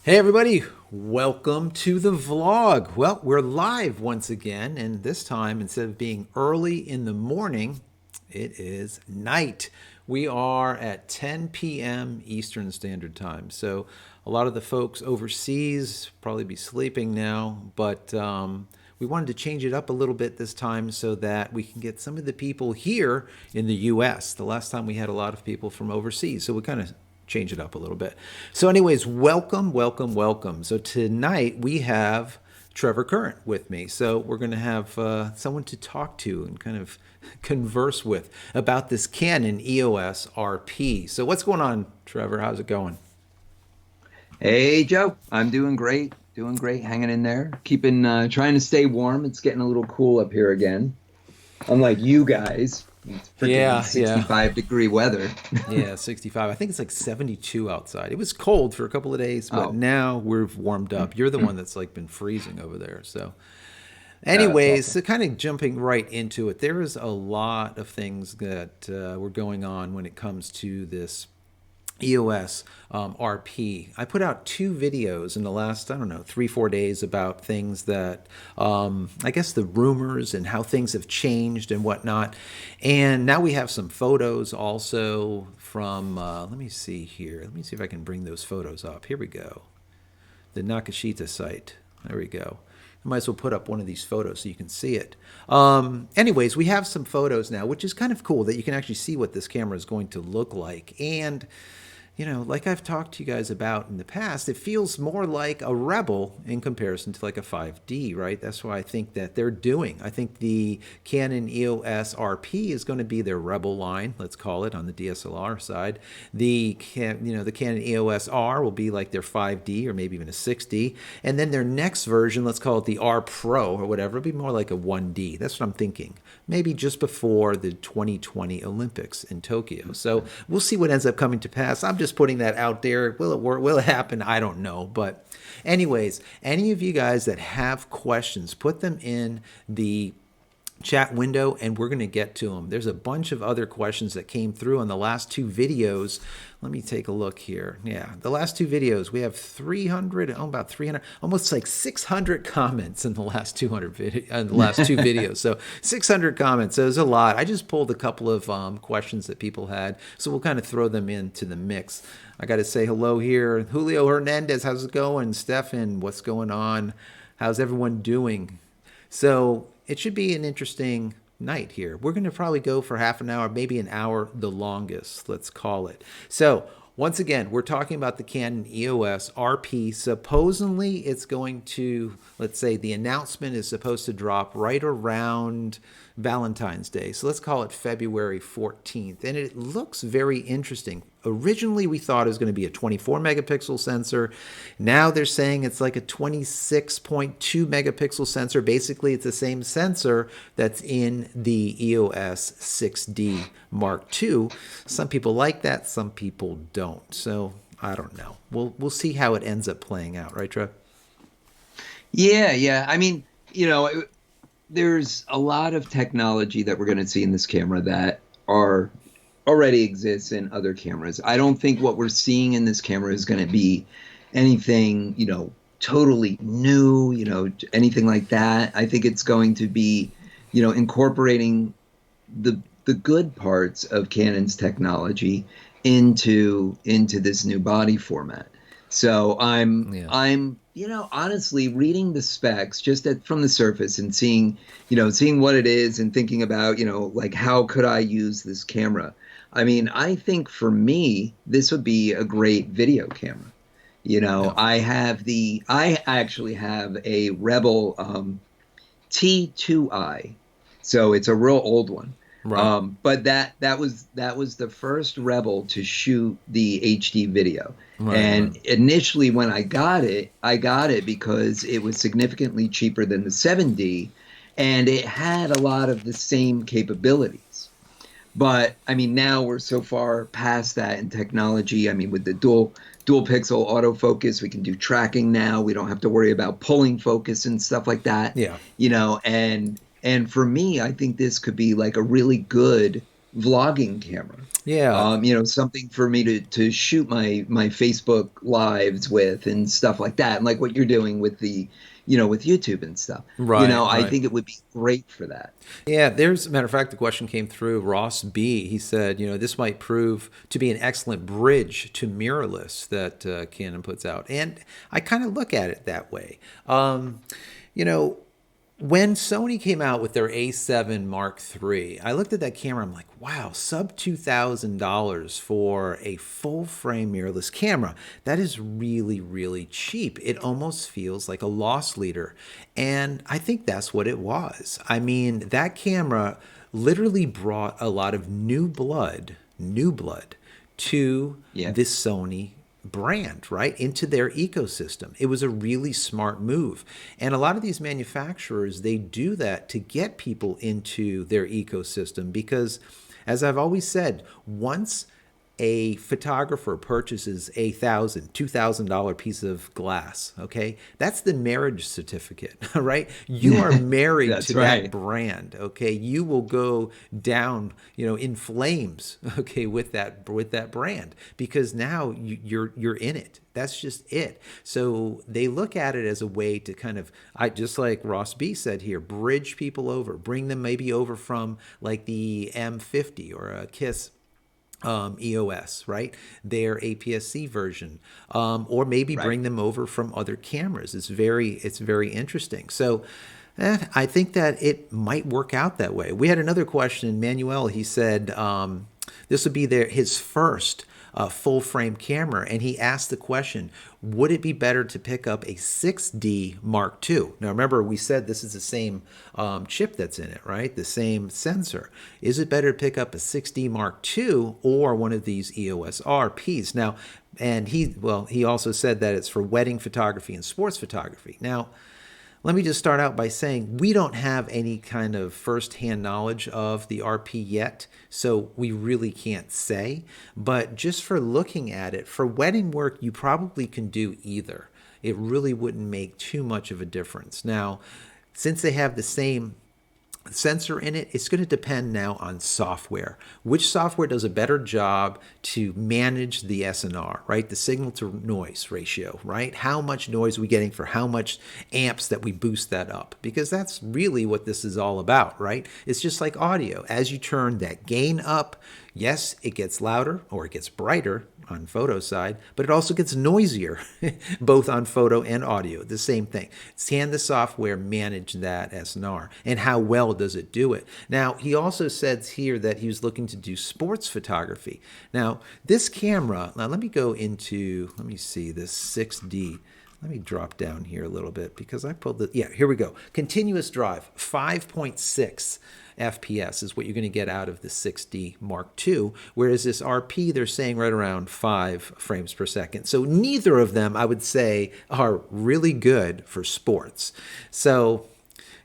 Hey everybody, welcome to the vlog. Well, we're live once again, and this time instead of being early in the morning, it is night. We are at 10 p.m. Eastern Standard Time. So a lot of the folks overseas probably be sleeping now, but we wanted to change it up a little bit this time so that we can get some of the people here in the US. The last time we had a lot of people from overseas, so we kind of change it up a little bit. So anyways, welcome, welcome, welcome. So tonight we have Trevor Current with me. So we're going to have someone to talk to and kind of converse with about this Canon EOS RP. So what's going on, Trevor? How's it going? Hey Joe, I'm doing great, hanging in there, keeping trying to stay warm. It's getting a little cool up here again. Unlike you guys, it's freaking Yeah. 65-degree weather. Yeah, 65. I think it's like 72 outside. It was cold for a couple of days, but Oh, now we've warmed up. You're the one that's like been freezing over there. So that's anyways, awesome. so kind of jumping right into it, there is a lot of things that were going on when it comes to this EOS RP. I put out two videos in the last, I don't know, 3, 4 days about things that I guess the rumors and how things have changed and whatnot. And now we have some photos also from, let me see here. Let me see if I can bring those photos up. Here we go. The Nakashita site. There we go. I might as well put up one of these photos so you can see it. Anyways, we have some photos now, which is kind of cool that you can actually see what this camera is going to look like. And like I've talked to you guys about in the past, it feels more like a Rebel in comparison to like a 5D, right? That's why I think that they're doing. I think the Canon EOS RP is going to be their Rebel line, let's call it, on the DSLR side. The Canon EOS R will be like their 5D or maybe even a 6D, and then their next version, let's call it the R Pro or whatever, it'll be more like a 1D. That's what I'm thinking. Maybe just before the 2020 Olympics in Tokyo. So we'll see what ends up coming to pass. I'm just putting that out there. Will it work? Will it happen? I don't know. But anyways, any of you guys that have questions, put them in the chat window and we're going to get to them. There's a bunch of other questions that came through on the last two videos. Let me take a look here. Yeah, the last two videos, we have 300, about 300, almost like 600 comments in the last 200 video, in the last two videos. So 600 comments. So there's a lot. I just pulled a couple of questions that people had, so we'll kind of throw them into the mix. I got to say hello here, Julio Hernandez. How's it going? Stefan, what's going on? How's everyone doing? So it should be an interesting night here. We're going to probably go for half an hour, maybe an hour, the longest, let's call it. So once again, we're talking about the Canon EOS RP. Supposedly it's going to, let's say the announcement is supposed to drop right around Valentine's Day. So let's call it February 14th. And it looks very interesting. Originally, we thought it was going to be a 24 megapixel sensor. Now they're saying it's like a 26.2 megapixel sensor. Basically, it's the same sensor that's in the EOS 6D Mark II. Some people like that, some people don't. So I don't know. We'll see how it ends up playing out, right, Trev? Yeah. I mean, there's a lot of technology that we're going to see in this camera that are already exists in other cameras. I don't think what we're seeing in this camera is going to be anything, totally new, anything like that. I think it's going to be, incorporating the good parts of Canon's technology into this new body format. So Yeah. I'm honestly reading the specs just from the surface and seeing what it is and thinking about, like how could I use this camera? I mean, I think for me, this would be a great video camera. Yeah. I actually have a Rebel T2i, so it's a real old one. Right. But that was the first Rebel to shoot the HD video. Right. And initially, when I got it because it was significantly cheaper than the 7D, and it had a lot of the same capabilities. But I mean, now we're so far past that in technology. I mean, with the dual pixel autofocus, we can do tracking now. We don't have to worry about pulling focus and stuff like that. Yeah. And for me, I think this could be like a really good vlogging camera. Yeah. Something for me to shoot my Facebook lives with and stuff like that, and like what you're doing with with YouTube and stuff. Right, I right. think it would be great for that. Yeah, there's a matter of fact, the question came through. Ross B. He said, this might prove to be an excellent bridge to mirrorless that Canon puts out, and I kind of look at it that way. You know, when Sony came out with their A7 Mark III, I looked at that camera. I'm like, wow, sub $2,000 for a full frame mirrorless camera. That is really, really cheap. It almost feels like a loss leader. And I think that's what it was. I mean, that camera literally brought a lot of new blood to Yeah. this Sony brand, right, into their ecosystem. It was a really smart move. And a lot of these manufacturers, they do that to get people into their ecosystem because, as I've always said, once a photographer purchases $2,000 piece of glass, okay, that's the marriage certificate, right? You are married to That's that right. brand, okay? You will go down, in flames, okay, with that brand because now you're in it. That's just it. So they look at it as a way to kind of, I just like Ross B said here, bridge people over, bring them maybe over from like the M50 or a KISS EOS, right? Their APS-C version, or maybe Right. bring them over from other cameras. It's very interesting. So I think that it might work out that way. We had another question. Manuel, he said this would be his first full frame camera, and he asked the question, would it be better to pick up a 6D Mark II? Now remember, we said this is the same chip that's in it, right? The same sensor. Is it better to pick up a 6D Mark II or one of these EOS RPs? Now, and he also said that it's for wedding photography and sports photography. Now, let me just start out by saying we don't have any kind of firsthand knowledge of the RP yet, so we really can't say. But just for looking at it, for wedding work, you probably can do either. It really wouldn't make too much of a difference. Now, since they have the same sensor in it, it's going to depend now on software. Which software does a better job to manage the SNR, right? The signal to noise ratio, right? How much noise are we getting for how much amps that we boost that up? Because that's really what this is all about, right? It's just like audio. As you turn that gain up, yes, it gets louder or it gets brighter on photo side, but it also gets noisier, both on photo and audio. The same thing. Can the software manage that SNR, and how well does it do it? Now, he also says here that he was looking to do sports photography. Now, this camera. Now, let me see this 6D. Let me drop down here a little bit because I pulled the, yeah, here we go. Continuous drive, 5.6 FPS is what you're going to get out of the 6D Mark II, whereas this RP, they're saying right around 5 frames per second. So neither of them, I would say, are really good for sports. So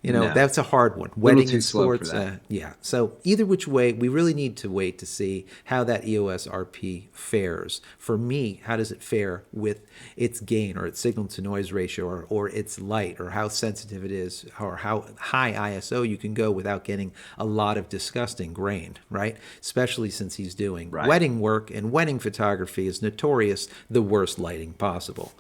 No, that's a hard one. little Wedding too and slow for sports, that. yeah. So either which way, we really need to wait to see how that EOS RP fares. For me, how does it fare with its gain or its signal to noise ratio or its light or how sensitive it is or how high ISO you can go without getting a lot of disgusting grain, right? Especially since he's doing Right. wedding work, and wedding photography is notorious the worst lighting possible.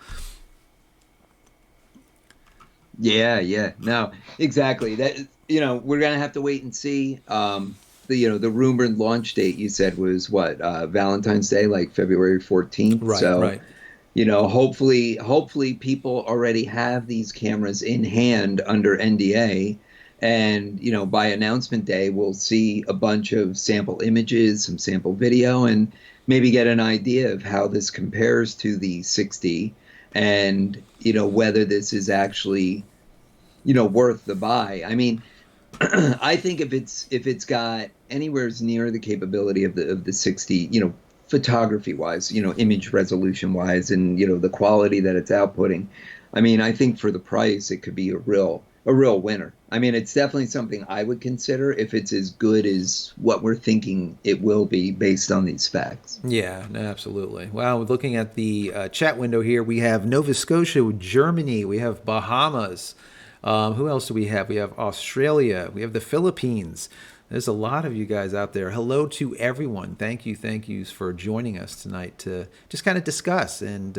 Yeah, yeah. No, exactly. That we're gonna have to wait and see. The rumored launch date you said was what, Valentine's Day, like February 14th. Right, So, right. hopefully people already have these cameras in hand under NDA. And, by announcement day, we'll see a bunch of sample images, some sample video, and maybe get an idea of how this compares to the 6D and, whether this is actually worth the buy. I mean, I think if it's got anywhere's near the capability of the 60, photography wise, image resolution wise, and the quality that it's outputting, I mean, I think for the price it could be a real winner. I mean, it's definitely something I would consider if it's as good as what we're thinking it will be based on these facts. Yeah, no, absolutely. Well, looking at the chat window here, we have Nova Scotia, Germany, we have Bahamas. Who else do we have? We have Australia, we have the Philippines. There's a lot of you guys out there. Hello to everyone. Thank yous for joining us tonight to just kind of discuss and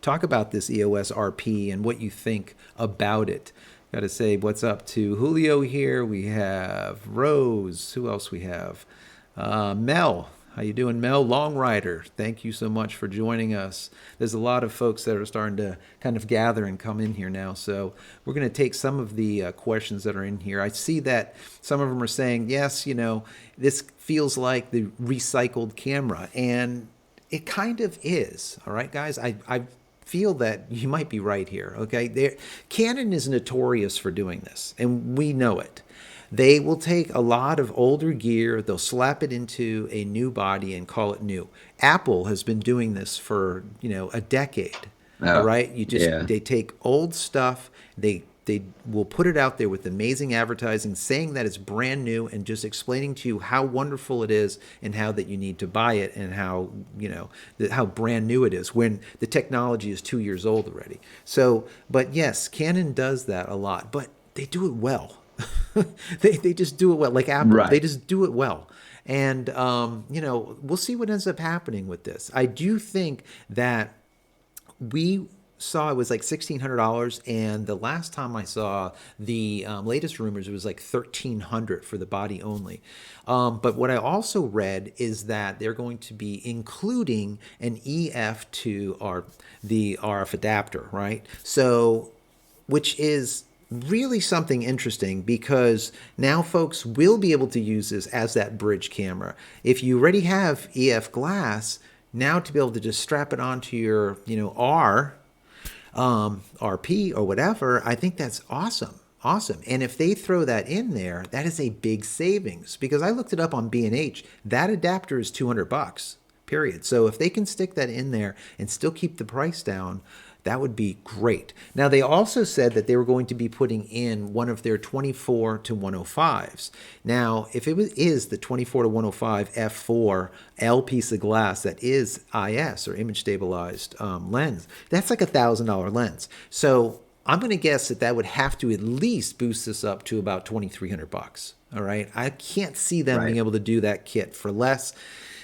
talk about this EOS RP and what you think about it. Got to say what's up to Julio here. We have Rose. Who else we have? Mel. How you doing, Mel? Long Rider. Thank you so much for joining us. There's a lot of folks that are starting to kind of gather and come in here now. So we're going to take some of the questions that are in here. I see that some of them are saying, yes, this feels like the recycled camera. And it kind of is. All right, guys? I feel that you might be right here. Okay? Canon is notorious for doing this, and we know it. They will take a lot of older gear, they'll slap it into a new body and call it new. Apple has been doing this for, a decade. All right? They take old stuff, they will put it out there with amazing advertising saying that it's brand new and just explaining to you how wonderful it is and how that you need to buy it and how, how brand new it is when the technology is 2 years old already. So, but yes, Canon does that a lot, but they do it well. they just do it well, like Apple. Right. They just do it well. And, we'll see what ends up happening with this. I do think that we saw it was like $1,600, and the last time I saw the latest rumors, it was like $1,300 for the body only. But what I also read is that they're going to be including an EF to the RF adapter, right? So, which is really something interesting because now folks will be able to use this as that bridge camera. If you already have EF glass, now to be able to just strap it onto your, RP or whatever, I think that's awesome. Awesome. And if they throw that in there, that is a big savings because I looked it up on B&H. That adapter is $200, period. So if they can stick that in there and still keep the price down, that would be great. Now, they also said that they were going to be putting in one of their 24 to 105s. Now, if it is the 24 to 105 f4 L piece of glass that is IS or image stabilized lens, that's like $1,000 lens. So I'm going to guess that would have to at least boost this up to about $2,300. All right. I can't see them being able to do that kit for less.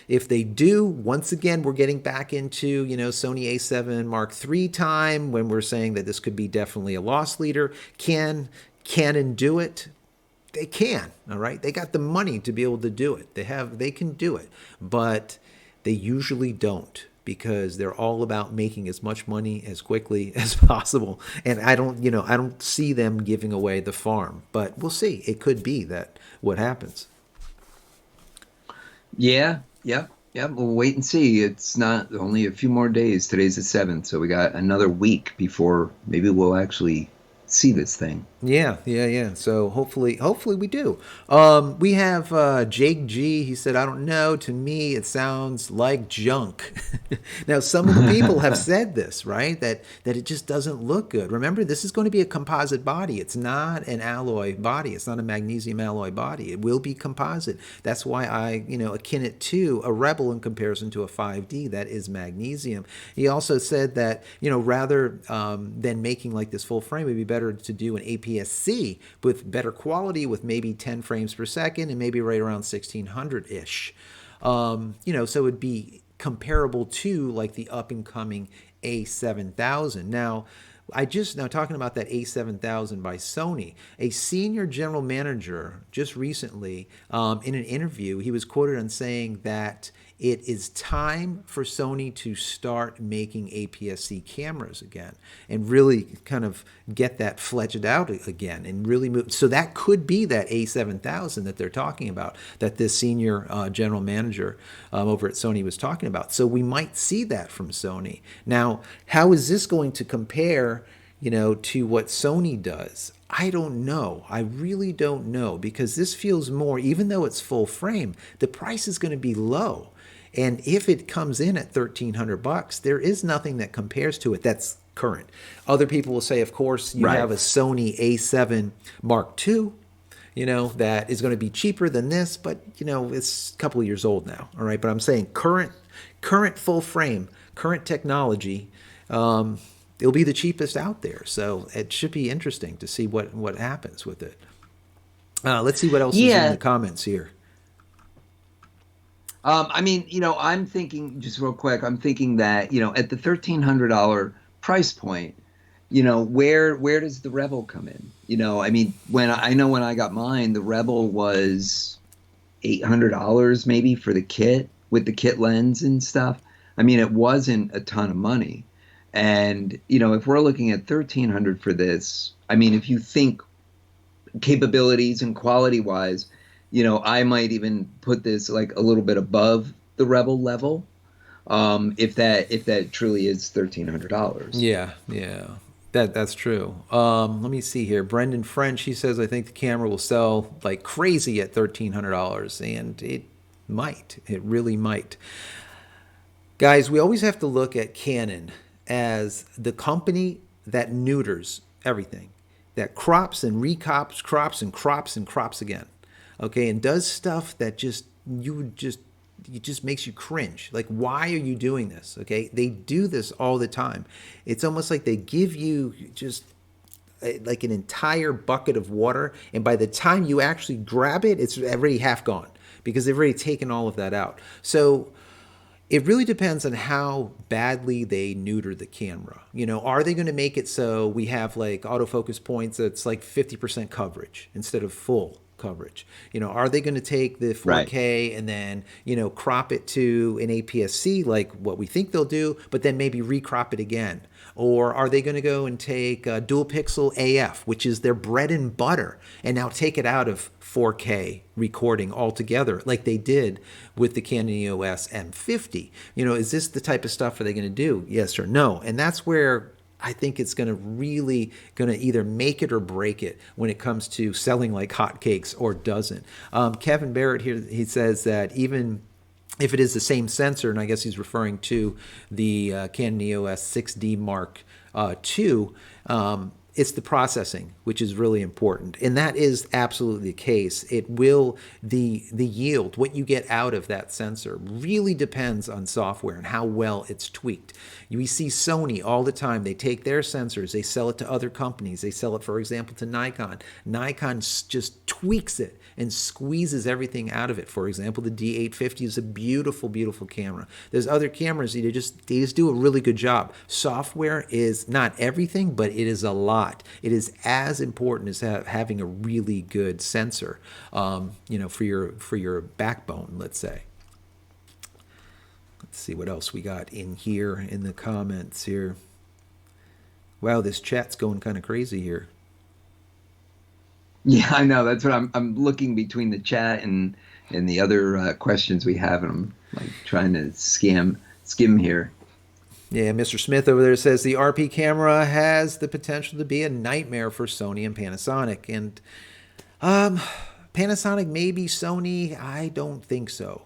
If they do, once again, we're getting back into, Sony A7 Mark III time when we're saying that this could be definitely a loss leader. Can Canon do it? They can, all right? They got the money to be able to do it. They can do it, but they usually don't because they're all about making as much money as quickly as possible. And I don't see them giving away the farm, but we'll see. It could be that what happens. Yeah. We'll wait and see. It's not only a few more days. Today's the 7th, so we got another week before maybe we'll actually see this thing. Yeah. So hopefully we do. We have Jake G. He said, I don't know. To me, it sounds like junk. Now, some of the people have said this, right? That it just doesn't look good. Remember, this is going to be a composite body. It's not an alloy body. It's not a magnesium alloy body. It will be composite. That's why I, akin it to a Rebel in comparison to a 5D that is magnesium. He also said that, rather than making like this full frame, it'd be better to do an APS-C with better quality with maybe 10 frames per second and maybe right around 1600-ish. So it'd be comparable to like the up-and-coming A7000. Now talking about that A7000 by Sony, a senior general manager just recently in an interview, he was quoted on saying that it is time for Sony to start making APS-C cameras again and really kind of get that fledged out again and really move. So that could be that A7000 that they're talking about, that this senior general manager over at Sony was talking about. So we might see that from Sony. Now, how is this going to compare, to what Sony does? I don't know. I really don't know because this feels more, even though it's full frame, the price is going to be low. And if it comes in at $1,300, there is nothing that compares to it that's current. Other people will say, of course, you have a Sony A7 Mark II, that is going to be cheaper than this, but, it's a couple of years old now. All right. But I'm saying current full frame, current technology, it'll be the cheapest out there. So it should be interesting to see what happens with it. Let's see what else is in the Yeah. comments here. I mean, I'm thinking just real quick. I'm thinking that at the $1,300 price point, where does the Rebel come in? I mean, when I got mine, the Rebel was $800 maybe for the kit with the kit lens and stuff. I mean, it wasn't a ton of money. And if we're looking at 1,300 for this, I mean, if you think capabilities and quality wise, I might even put this like a little bit above the Rebel level, if that truly is $1,300. Yeah, yeah, that's true. Let me see here. Brendan French, he says, I think the camera will sell like crazy at $1,300, and it might. It really might. Guys, we always have to look at Canon as the company that neuters everything, that crops and recops, crops and crops and crops again. Okay, and does stuff that it just makes you cringe. Like, why are you doing this? Okay, they do this all the time. It's almost like they give you just like an entire bucket of water, and by the time you actually grab it, it's already half gone because they've already taken all of that out. So it really depends on how badly they neuter the camera. Are they going to make it so we have like autofocus points that's like 50% coverage instead of full coverage? Are they going to take the Right. 4K and then, crop it to an APS-C like what we think they'll do, but then maybe recrop it again? Or are they going to go and take dual pixel AF, which is their bread and butter, and now take it out of 4K recording altogether, like they did with the Canon EOS M50? Is this the type of stuff are they going to do? Yes or no? And that's where I think it's going to either make it or break it when it comes to selling like hotcakes or doesn't. Kevin Barrett here, he says that even if it is the same sensor, and I guess he's referring to the Canon EOS 6D Mark II, it's the processing which is really important, and that is absolutely the case. It will the yield, what you get out of that sensor, really depends on software and how well it's tweaked. We see Sony all the time. They take their sensors, they sell it to other companies. They sell it, for example, to Nikon. Nikon just tweaks it and squeezes everything out of it. For example, the D850 is a beautiful, beautiful camera. There's other cameras that they just do a really good job. Software is not everything, but it is a lot. It is as important as having a really good sensor, for your backbone, let's say. Let's see what else we got in here in the comments here. Wow, this chat's going kind of crazy here. Yeah, I know. That's what I'm looking between the chat and the other questions we have, and I'm like trying to skim here. Yeah, Mr. Smith over there says the RP camera has the potential to be a nightmare for Sony and Panasonic. And Panasonic, maybe. Sony, I don't think so.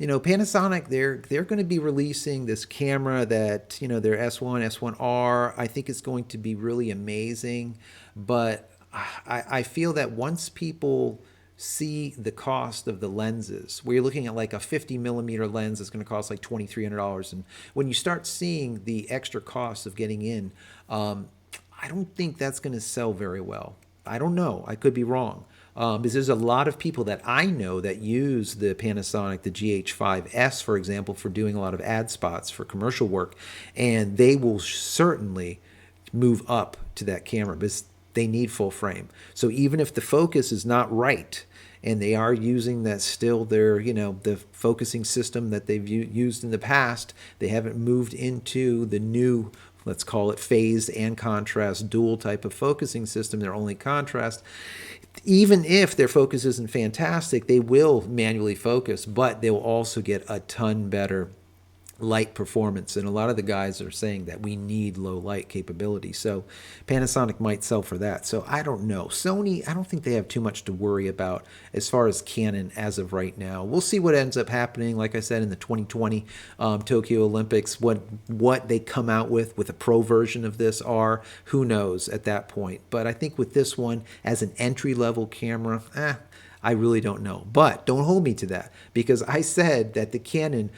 Panasonic, they're going to be releasing this camera that, their S1, S1R. I think it's going to be really amazing. But I feel that once people see the cost of the lenses, where you're looking at like a 50 millimeter lens that's going to cost like $2,300, and when you start seeing the extra cost of getting in, I don't think that's going to sell very well. I don't know. I could be wrong. Because there's a lot of people that I know that use the Panasonic, the GH5S, for example, for doing a lot of ad spots for commercial work, and they will certainly move up to that camera because they need full frame. So even if the focus is not right, and they are using that still the focusing system that they've used in the past, they haven't moved into the new, let's call it phased and contrast dual type of focusing system. They're only contrast. Even if their focus isn't fantastic, they will manually focus, but they'll also get a ton better light performance. And a lot of the guys are saying that we need low light capability. So Panasonic might sell for that. So I don't know. Sony, I don't think they have too much to worry about as far as Canon as of right now. We'll see what ends up happening, like I said, in the 2020 Tokyo Olympics. What they come out with a pro version of this are, who knows at that point. But I think with this one as an entry-level camera, I really don't know. But don't hold me to that, because I said that the Canon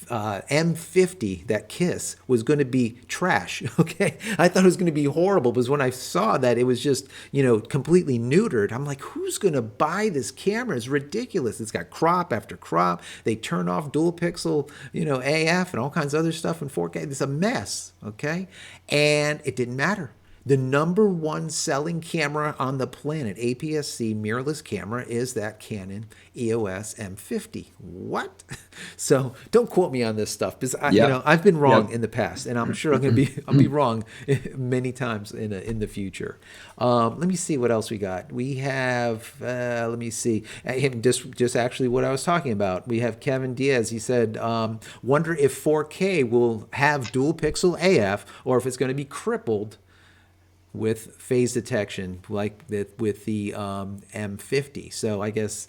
M50, that Kiss, was going to be trash. Okay, I thought it was going to be horrible, because when I saw that it was just, completely neutered, I'm like, who's going to buy this camera? It's ridiculous. It's got crop after crop. They turn off dual pixel, AF and all kinds of other stuff in 4K. It's a mess. Okay, and it didn't matter. The number one selling camera on the planet, APS-C mirrorless camera, is that Canon EOS M50. What? So don't quote me on this stuff, because I've been wrong in the past, and I'm sure I'll be wrong many times in the future. Let me see what else we got. We have let me see, just actually what I was talking about. We have Kevin Diaz. He said, wonder if 4K will have dual pixel AF, or if it's going to be crippled with phase detection, like with the M50. So I guess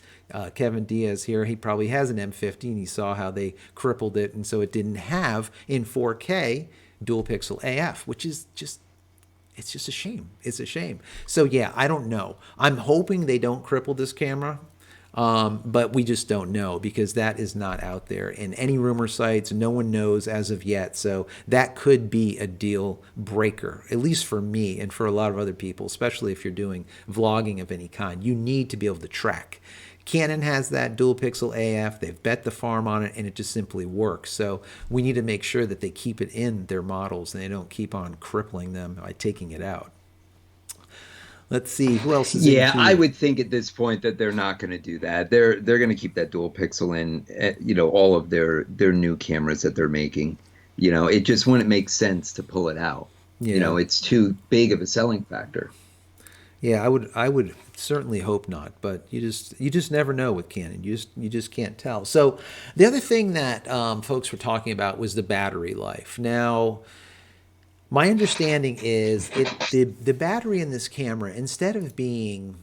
Kevin Diaz here, he probably has an M50, and he saw how they crippled it, and so it didn't have in 4K dual pixel AF, which is it's just a shame. It's a shame. So yeah, I don't know. I'm hoping they don't cripple this camera. But we just don't know, because that is not out there in any rumor sites. No one knows as of yet. So that could be a deal breaker, at least for me and for a lot of other people, especially if you're doing vlogging of any kind. You need to be able to track. Canon has that dual pixel AF. They've bet the farm on it, and it just simply works. So we need to make sure that they keep it in their models and they don't keep on crippling them by taking it out. Let's see, who else is Yeah, into... I would think at this point that they're not going to do that. They're going to keep that dual pixel in, all of their new cameras that they're making. It just wouldn't make sense to pull it out. Yeah. It's too big of a selling factor. Yeah, I would certainly hope not, but you just never know with Canon. You just can't tell. So the other thing that folks were talking about was the battery life. Now, my understanding is the battery in this camera, instead of being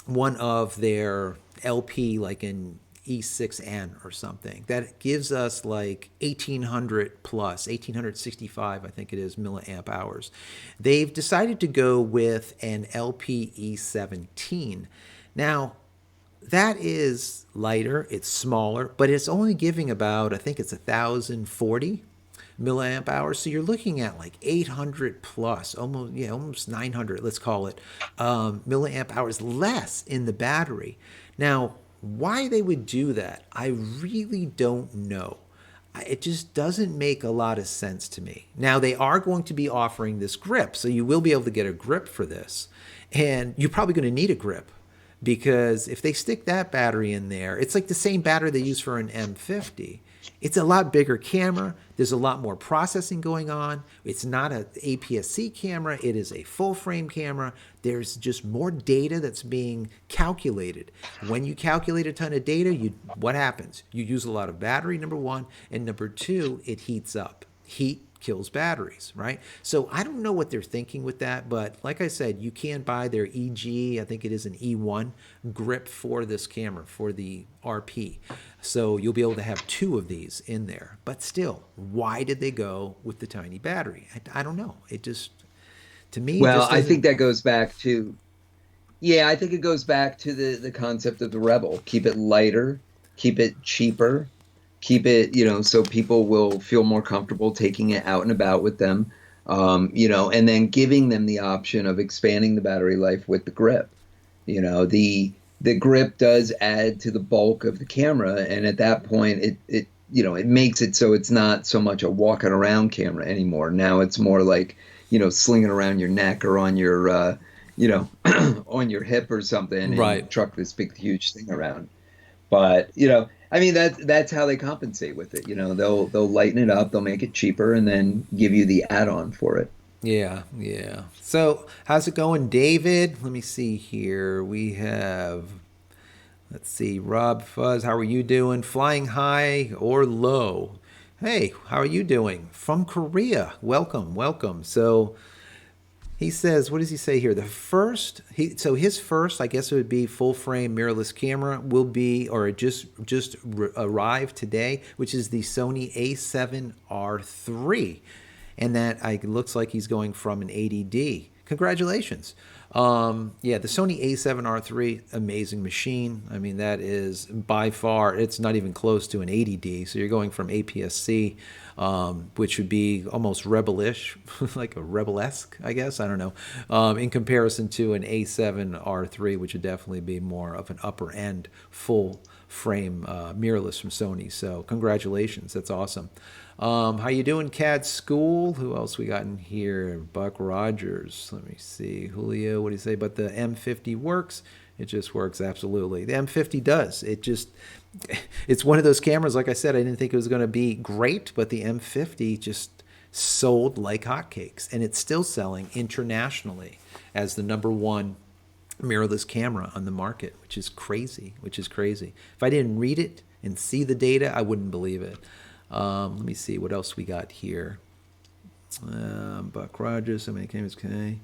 one of their LP, like an E6N or something, that gives us like 1800 plus, 1865, I think it is, milliamp hours. They've decided to go with an LP E17. Now, that is lighter, it's smaller, but it's only giving about, I think it's 1040 milliamp hours. So you're looking at like 800 plus, almost 900, let's call it, milliamp hours less in the battery. Now, why they would do that, I really don't know. It just doesn't make a lot of sense to me. Now, they are going to be offering this grip, so you will be able to get a grip for this. And you're probably going to need a grip, because if they stick that battery in there, it's like the same battery they use for an M50. It's a lot bigger camera. There's a lot more processing going on. It's not an APS-C camera. It is a full frame camera. There's just more data that's being calculated. When you calculate a ton of data, what happens? You use a lot of battery, number one, and number two, it heats up. Heat kills batteries, right? So I don't know what they're thinking with that, but like I said, you can buy their EG, I think it is an E1 grip for this camera, for the RP. So you'll be able to have two of these in there. But still, why did they go with the tiny battery? I don't know. It just, to me, Well, just I think that goes back to, I think it goes back to the concept of the Rebel. Keep it lighter, keep it cheaper, keep it, so people will feel more comfortable taking it out and about with them, and then giving them the option of expanding the battery life with the grip. The grip does add to the bulk of the camera, and at that point, it makes it so it's not so much a walking around camera anymore. Now it's more like, slinging around your neck or on your, on your hip or something, and Right. truck this big, huge thing around. But, I mean, that's how they compensate with it. They'll lighten it up, they'll make it cheaper, and then give you the add-on for it. Yeah, yeah. So how's it going, David? Let me see here. We have, let's see, Rob Fuzz, how are you doing? Flying high or low? Hey, how are you doing? From Korea. Welcome, welcome. So he says, what does he say here? So his first, I guess it would be full frame mirrorless camera, will be, or it just arrived today, which is the Sony A7R III. And that looks like he's going from an 80D. Congratulations. Yeah, the Sony A7R III, amazing machine. I mean, that is by far, it's not even close to an 80D. So you're going from APS-C, which would be almost rebel-ish, like a rebel-esque, I guess. I don't know. In comparison to an A7R III, which would definitely be more of an upper end full frame mirrorless from Sony. So congratulations, that's awesome. How you doing, CAD School? Who else we got in here? Buck Rogers. Let me see. Julio, what do you say? But the M50 works. It just works, absolutely. The M50 does. It's one of those cameras, like I said, I didn't think it was going to be great, but the M50 just sold like hotcakes. And it's still selling internationally as the #1 mirrorless camera on the market, which is crazy, If I didn't read it and see the data, I wouldn't believe it. Let me see what else we got here. Buck Rogers, so many cameras. Okay.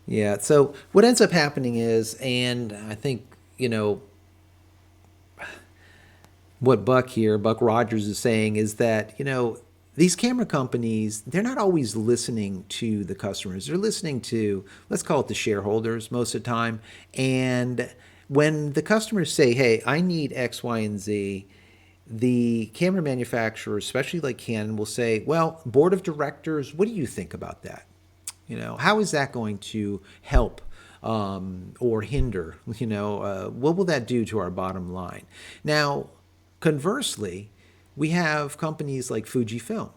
Yeah, so what ends up happening is, and I think, what Buck Rogers is saying is that, these camera companies, they're not always listening to the customers. They're listening to, let's call it the shareholders most of the time. And when the customers say, hey, I need X, Y, and Z, the camera manufacturers, especially like Canon, will say, well, board of directors, what do you think about that? How is that going to help or hinder? What will that do to our bottom line? Now, conversely, we have companies like Fujifilm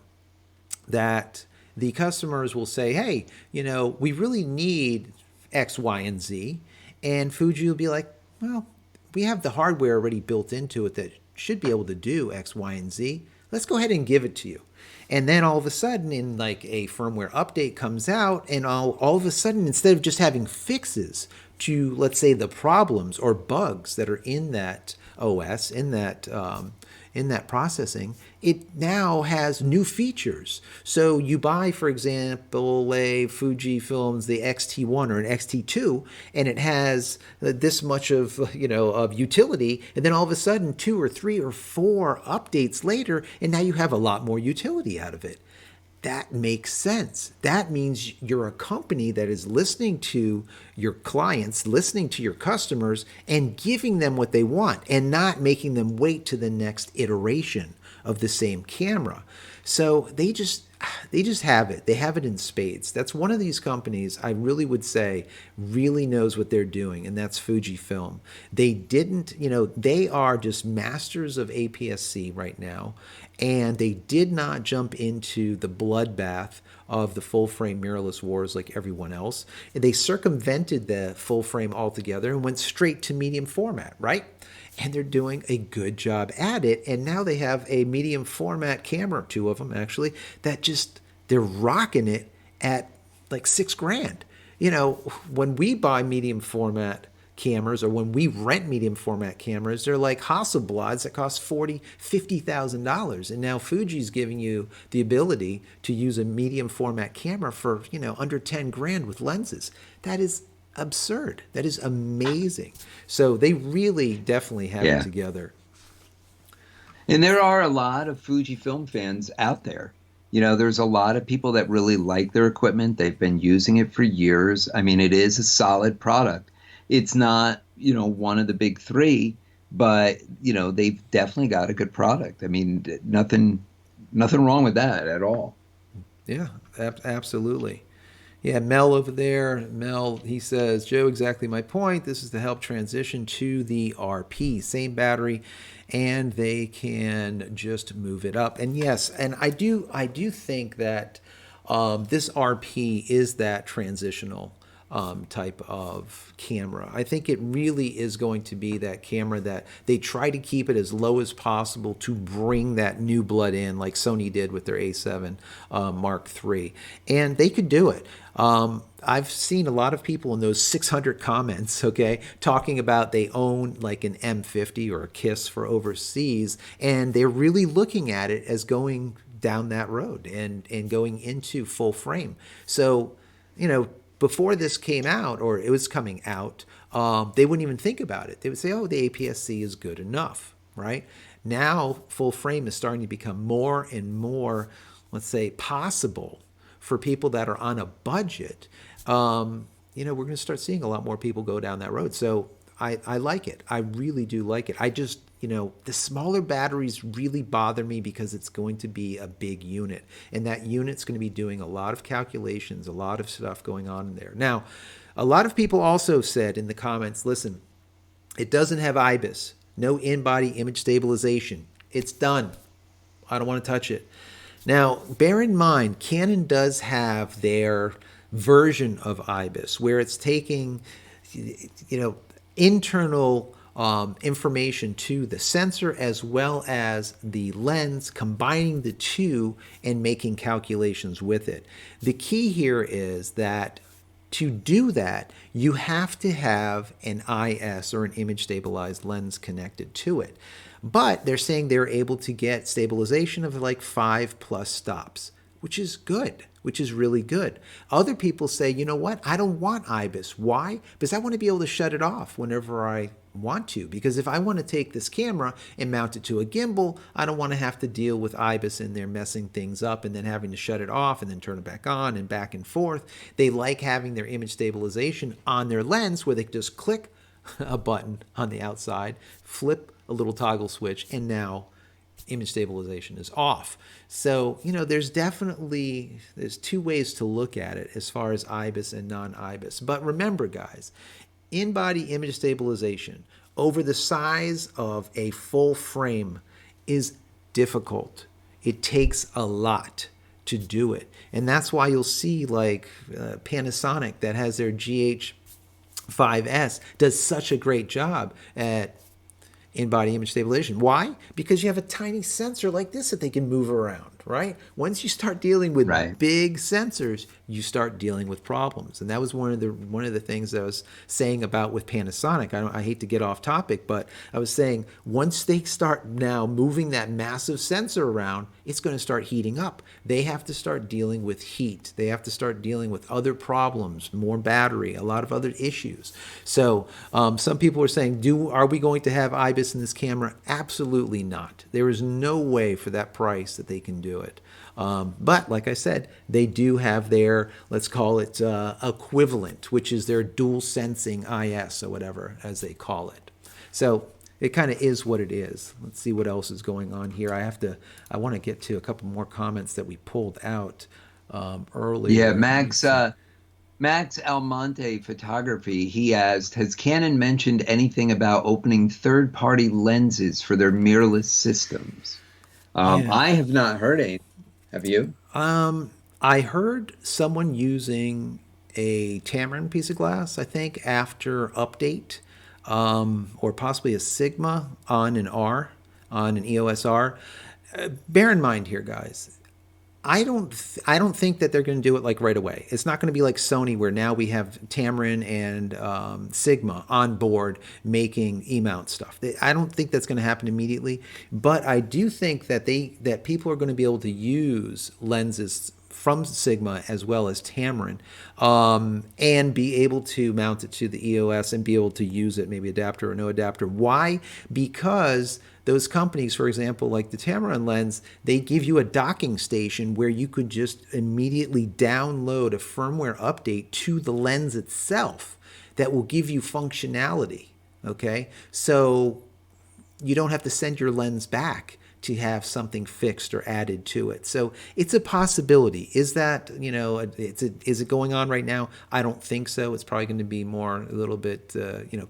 that the customers will say, hey, we really need X, Y, and Z. And Fuji will be like, well, we have the hardware already built into it that should be able to do X, Y, and Z. Let's go ahead and give it to you. And then all of a sudden, in like a firmware update comes out, and all of a sudden, instead of just having fixes to, let's say, the problems or bugs that are in that OS, in that processing, it now has new features. So you buy, for example, a Fujifilm's the X-T1 or an X-T2, and it has this much of utility, and then all of a sudden 2 or 3 or 4 updates later, and now you have a lot more utility out of it. That makes sense. That means you're a company that is listening to your clients, listening to your customers, and giving them what they want, and not making them wait to the next iteration of the same camera. So they just have it. They have it in spades. That's one of these companies I really would say really knows what they're doing, and that's Fujifilm. They didn't, they are just masters of APS-C right now, and they did not jump into the bloodbath of the full frame mirrorless wars like everyone else. They circumvented the full frame altogether and went straight to medium format, right? And they're doing a good job at it. And now they have a medium format camera, 2 of them actually, that just, they're rocking it at like $6,000. When we buy medium format cameras, or when we rent medium format cameras, they're like Hasselblads that cost $40,000, $50,000. And now Fuji's giving you the ability to use a medium format camera for, under $10,000 with lenses. That is absurd. That is amazing. So they really definitely have it together. And there are a lot of Fujifilm fans out there. There's a lot of people that really like their equipment. They've been using it for years. I mean, it is a solid product. It's not, one of the big 3, but, they've definitely got a good product. I mean, nothing wrong with that at all. Yeah, absolutely. Yeah, Mel over there. Mel, he says, Joe, exactly my point. This is to help transition to the RP. Same battery, and they can just move it up. And yes, and I do think that this RP is that transitional type of camera. I think it really is going to be that camera that they try to keep it as low as possible to bring that new blood in, like Sony did with their A7 Mark III. And they could do it. I've seen a lot of people in those 600 comments, okay, talking about they own like an M50 or a KISS for overseas, and they're really looking at it as going down that road and going into full frame. So, before this came out, or it was coming out, they wouldn't even think about it. They would say, oh, the APS-C is good enough, right? Now, full frame is starting to become more and more, let's say, possible for people that are on a budget, we're going to start seeing a lot more people go down that road. So I like it. I really do like it. I just, the smaller batteries really bother me because it's going to be a big unit. And that unit's going to be doing a lot of calculations, a lot of stuff going on in there. Now, a lot of people also said in the comments, listen, it doesn't have IBIS, no in-body image stabilization. It's done. I don't want to touch it. Now, bear in mind, Canon does have their version of IBIS where it's taking, internal information to the sensor as well as the lens, combining the two and making calculations with it. The key here is that to do that, you have to have an IS or an image stabilized lens connected to it. But they're saying they're able to get stabilization of like 5+ stops, which is good, which is really good. Other people say, you know what? I don't want IBIS. Why? Because I want to be able to shut it off whenever I want to. Because if I want to take this camera and mount it to a gimbal, I don't want to have to deal with IBIS in there messing things up and then having to shut it off and then turn it back on and back and forth. They like having their image stabilization on their lens where they just click a button on the outside, flip a little toggle switch, and now image stabilization is off. So, there's two ways to look at it as far as IBIS and non-IBIS. But remember, guys, in-body image stabilization over the size of a full frame is difficult. It takes a lot to do it. And that's why you'll see like Panasonic that has their GH5S does such a great job at in-body image stabilization. Why? Because you have a tiny sensor like this that they can move around, right? Once you start dealing with big sensors, you start dealing with problems. And that was one of the things I was saying about with Panasonic. I hate to get off topic, but I was saying once they start now moving that massive sensor around, it's going to start heating up. They have to start dealing with heat. They have to start dealing with other problems, more battery, a lot of other issues. So some people are saying, are we going to have IBIS in this camera? Absolutely not. There is no way for that price that they can do it. But like I said, they do have their, let's call it equivalent, which is their dual sensing IS or whatever as they call it. So it kind of is what it is. Let's see what else is going on here. I want to get to a couple more comments that we pulled out earlier. Yeah, Max Almonte Photography, he asked, has Canon mentioned anything about opening third-party lenses for their mirrorless systems? I have not heard any. Have you? I heard someone using a Tamron piece of glass, I think, after update, or possibly a Sigma on an EOS R. Bear in mind here, guys, I don't think that they're going to do it like right away. It's not going to be like Sony where now we have Tamron and Sigma on board making E-mount stuff. I don't think that's going to happen immediately, but I do think that people are going to be able to use lenses from Sigma as well as Tamron, and be able to mount it to the EOS and be able to use it, maybe adapter or no adapter. Why? Because those companies, for example, like the Tamron lens, they give you a docking station where you could just immediately download a firmware update to the lens itself that will give you functionality, okay? So you don't have to send your lens back to have something fixed or added to it. So it's a possibility. Is that, is it going on right now? I don't think so. It's probably going to be more a little bit,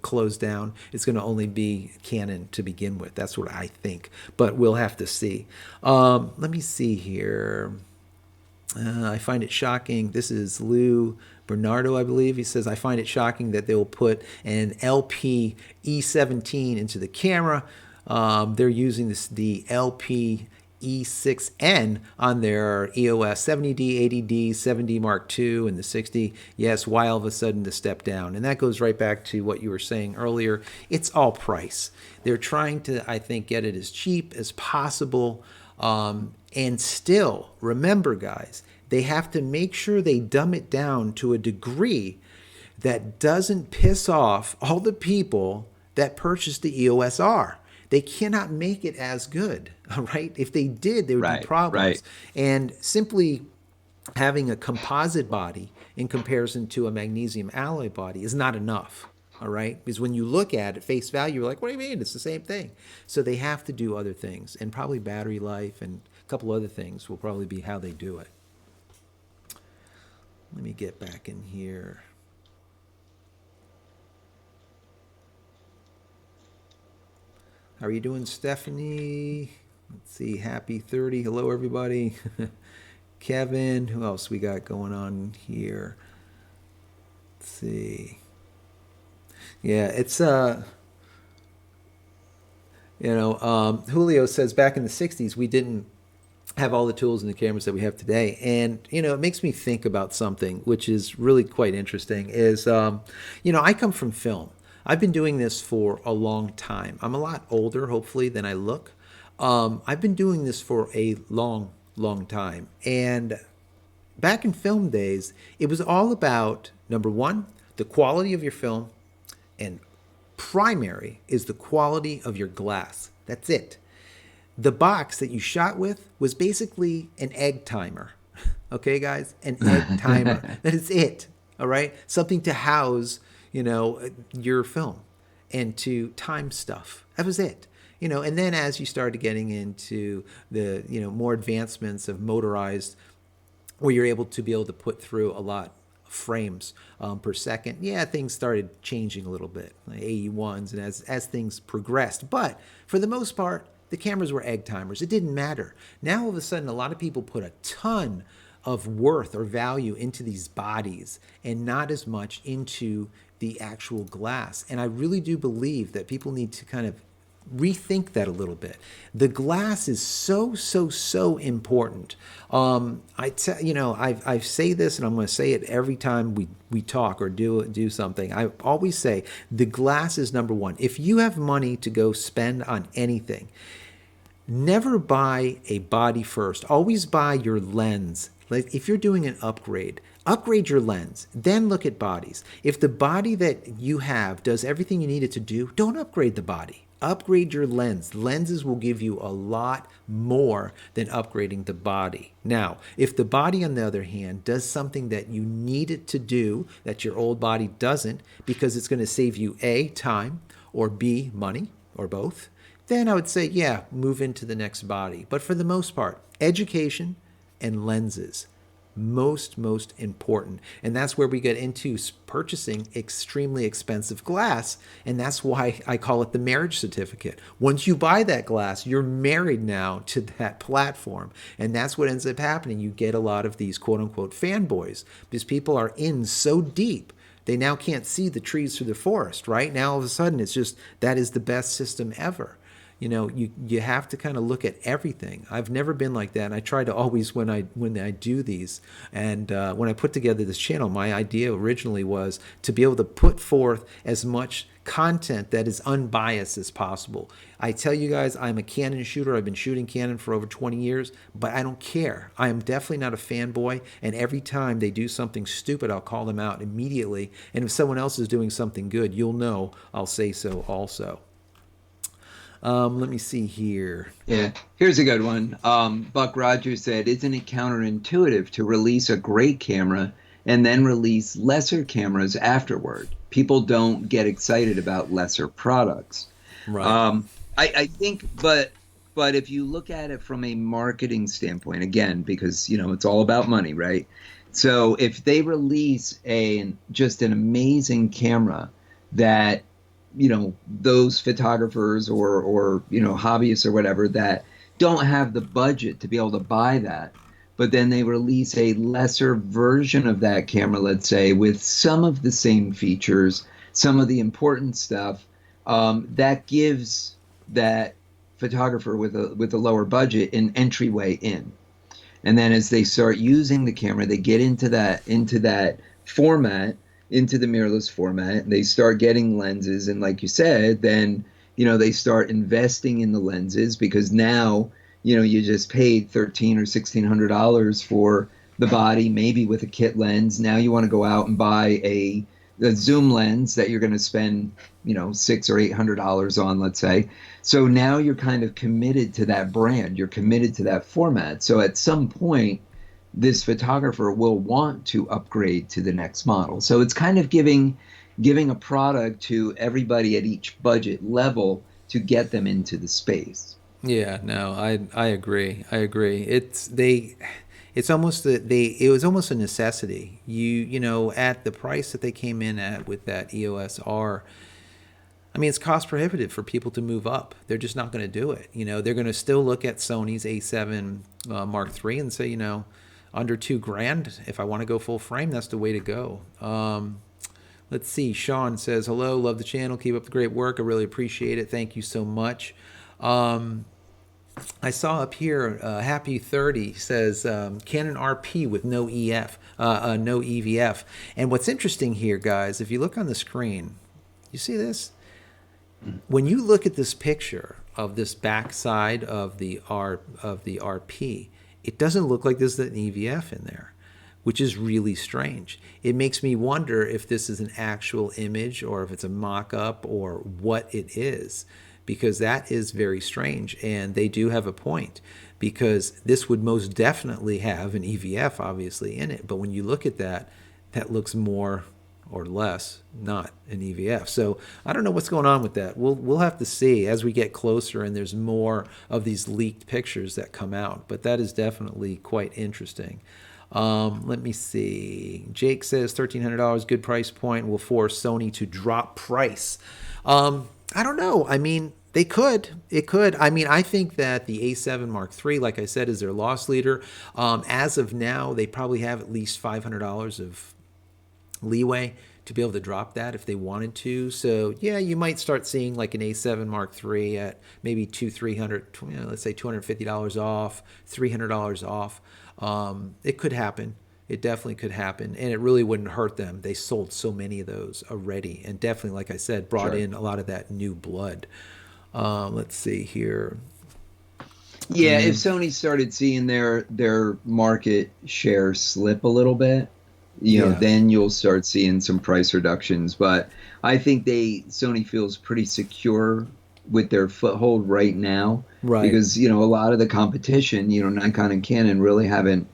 closed down. It's going to only be Canon to begin with. That's what I think, but we'll have to see. Let me see here. I find it shocking. This is Lou Bernardo, I believe. He says, I find it shocking that they will put an LP E17 into the camera. They're using the LP E6N on their EOS 70D, 80D, 7D Mark II, and the 60. Yes, why all of a sudden the step down? And that goes right back to what you were saying earlier. It's all price. They're trying to, I think, get it as cheap as possible. And still, remember, guys, they have to make sure they dumb it down to a degree that doesn't piss off all the people that purchased the EOS R. They cannot make it as good, all right? If they did, there would be problems. And simply having a composite body in comparison to a magnesium alloy body is not enough. All right, because when you look at it face value, you're like, what do you mean? It's the same thing. So they have to do other things, and probably battery life and a couple other things will probably be how they do it. Let me get back in here. How are you doing, Stephanie? Let's see, happy 30. Hello, everybody. Kevin, who else we got going on here? Let's see. Yeah, it's Julio says back in the 60s we didn't have all the tools and the cameras that we have today. And, it makes me think about something which is really quite interesting is, I come from film. I've been doing this for a long time. I'm a lot older, hopefully, than I look. I've been doing this for a long, long time. And back in film days, it was all about, number one, the quality of your film, and primary is the quality of your glass. That's it. The box that you shot with was basically an egg timer. Okay, guys? An egg timer. That is it. All right? Something to house, your film and to time stuff. That was it. And then as you started getting into the, more advancements of motorized, where you're able to put through a lot frames per second, things started changing a little bit, like AE1s, and as things progressed. But for the most part, the cameras were egg timers. It didn't matter. Now all of a sudden, a lot of people put a ton of worth or value into these bodies and not as much into the actual glass. And I really do believe that people need to kind of rethink that a little bit. The glass is so important. I say this, and I'm going to say it every time we talk or do something. I always say the glass is number one. If you have money to go spend on anything, never buy a body first. Always buy your lens. Like if you're doing an upgrade your lens, then look at bodies. If the body that you have does everything you need it to do, don't upgrade the body. Upgrade your lens. Lenses will give you a lot more than upgrading the body. Now, if the body, on the other hand, does something that you need it to do that your old body doesn't, because it's going to save you A, time, or B, money, or both, then I would say, move into the next body. But for the most part, education and lenses, most important. And that's where we get into purchasing extremely expensive glass. And that's why I call it the marriage certificate. Once you buy that glass, you're married now to that platform. And that's what ends up happening. You get a lot of these quote unquote fanboys because people are in so deep. They now can't see the trees through the forest, right? Now all of a sudden it's just, that is the best system ever. You have to kind of look at everything. I've never been like that, and I try to always when I do these, and when I put together this channel, my idea originally was to be able to put forth as much content that is unbiased as possible. I tell you guys, I'm a Canon shooter. I've been shooting Canon for over 20 years, but I don't care. I am definitely not a fanboy, and every time they do something stupid, I'll call them out immediately, and if someone else is doing something good, you'll know I'll say so also. Let me see here. Yeah, here's a good one. Buck Rogers said, isn't it counterintuitive to release a great camera and then release lesser cameras afterward? People don't get excited about lesser products. Right. I think, but if you look at it from a marketing standpoint, again, because, it's all about money, right? So if they release just an amazing camera that, those photographers or hobbyists or whatever that don't have the budget to be able to buy that, but then they release a lesser version of that camera, let's say, with some of the same features, some of the important stuff, that gives that photographer with a lower budget an entryway in. And then as they start using the camera, they get into that format, into the mirrorless format, they start getting lenses, and like you said, then they start investing in the lenses, because now you just paid $1,300 or $1,600 for the body, maybe with a kit lens. Now you want to go out and buy a zoom lens that you're going to spend $600 or $800 on, let's say. So now you're kind of committed to that brand, you're committed to that format. So at some point, this photographer will want to upgrade to the next model. So it's kind of giving a product to everybody at each budget level to get them into the space. Yeah, no, I agree. I agree. It's almost that it was almost a necessity. You know, at the price that they came in at with that EOS R, I mean, it's cost prohibitive for people to move up. They're just not going to do it. You know, they're going to still look at Sony's A7 Mark III and say, you know, under 2 grand, if I want to go full frame, that's the way to go. Let's see. Sean says, hello, love the channel. Keep up the great work. I really appreciate it. Thank you so much. I saw up here, Happy 30 says Canon RP with no no EVF. And what's interesting here, guys, if you look on the screen, you see this? When you look at this picture of this backside of the RP, it doesn't look like there's an EVF in there, which is really strange. It makes me wonder if this is an actual image or if it's a mock-up or what it is, because that is very strange. And they do have a point, because this would most definitely have an EVF obviously in it. But when you look at that, that looks more or less not an EVF. So I don't know what's going on with that. We'll have to see as we get closer and there's more of these leaked pictures that come out. But that is definitely quite interesting. Let me see. Jake says $1,300, good price point, will force Sony to drop price. I don't know. I mean, they could. It could. I mean, I think that the A7 Mark III, like I said, is their loss leader. As of now, they probably have at least $500 of leeway to be able to drop that if they wanted to. So yeah, you might start seeing like an A7 Mark III at maybe $300, you know, let's say $250 off, $300 off. It could happen. It definitely could happen, and it really wouldn't hurt them. They sold so many of those already, and definitely, like I said, brought in a lot of that new blood. Let's see here. Yeah, if Sony started seeing their market share slip a little bit, you know, then you'll start seeing some price reductions. But I think Sony feels pretty secure with their foothold right now, because, you know, a lot of the competition, you know, Nikon and Canon really haven't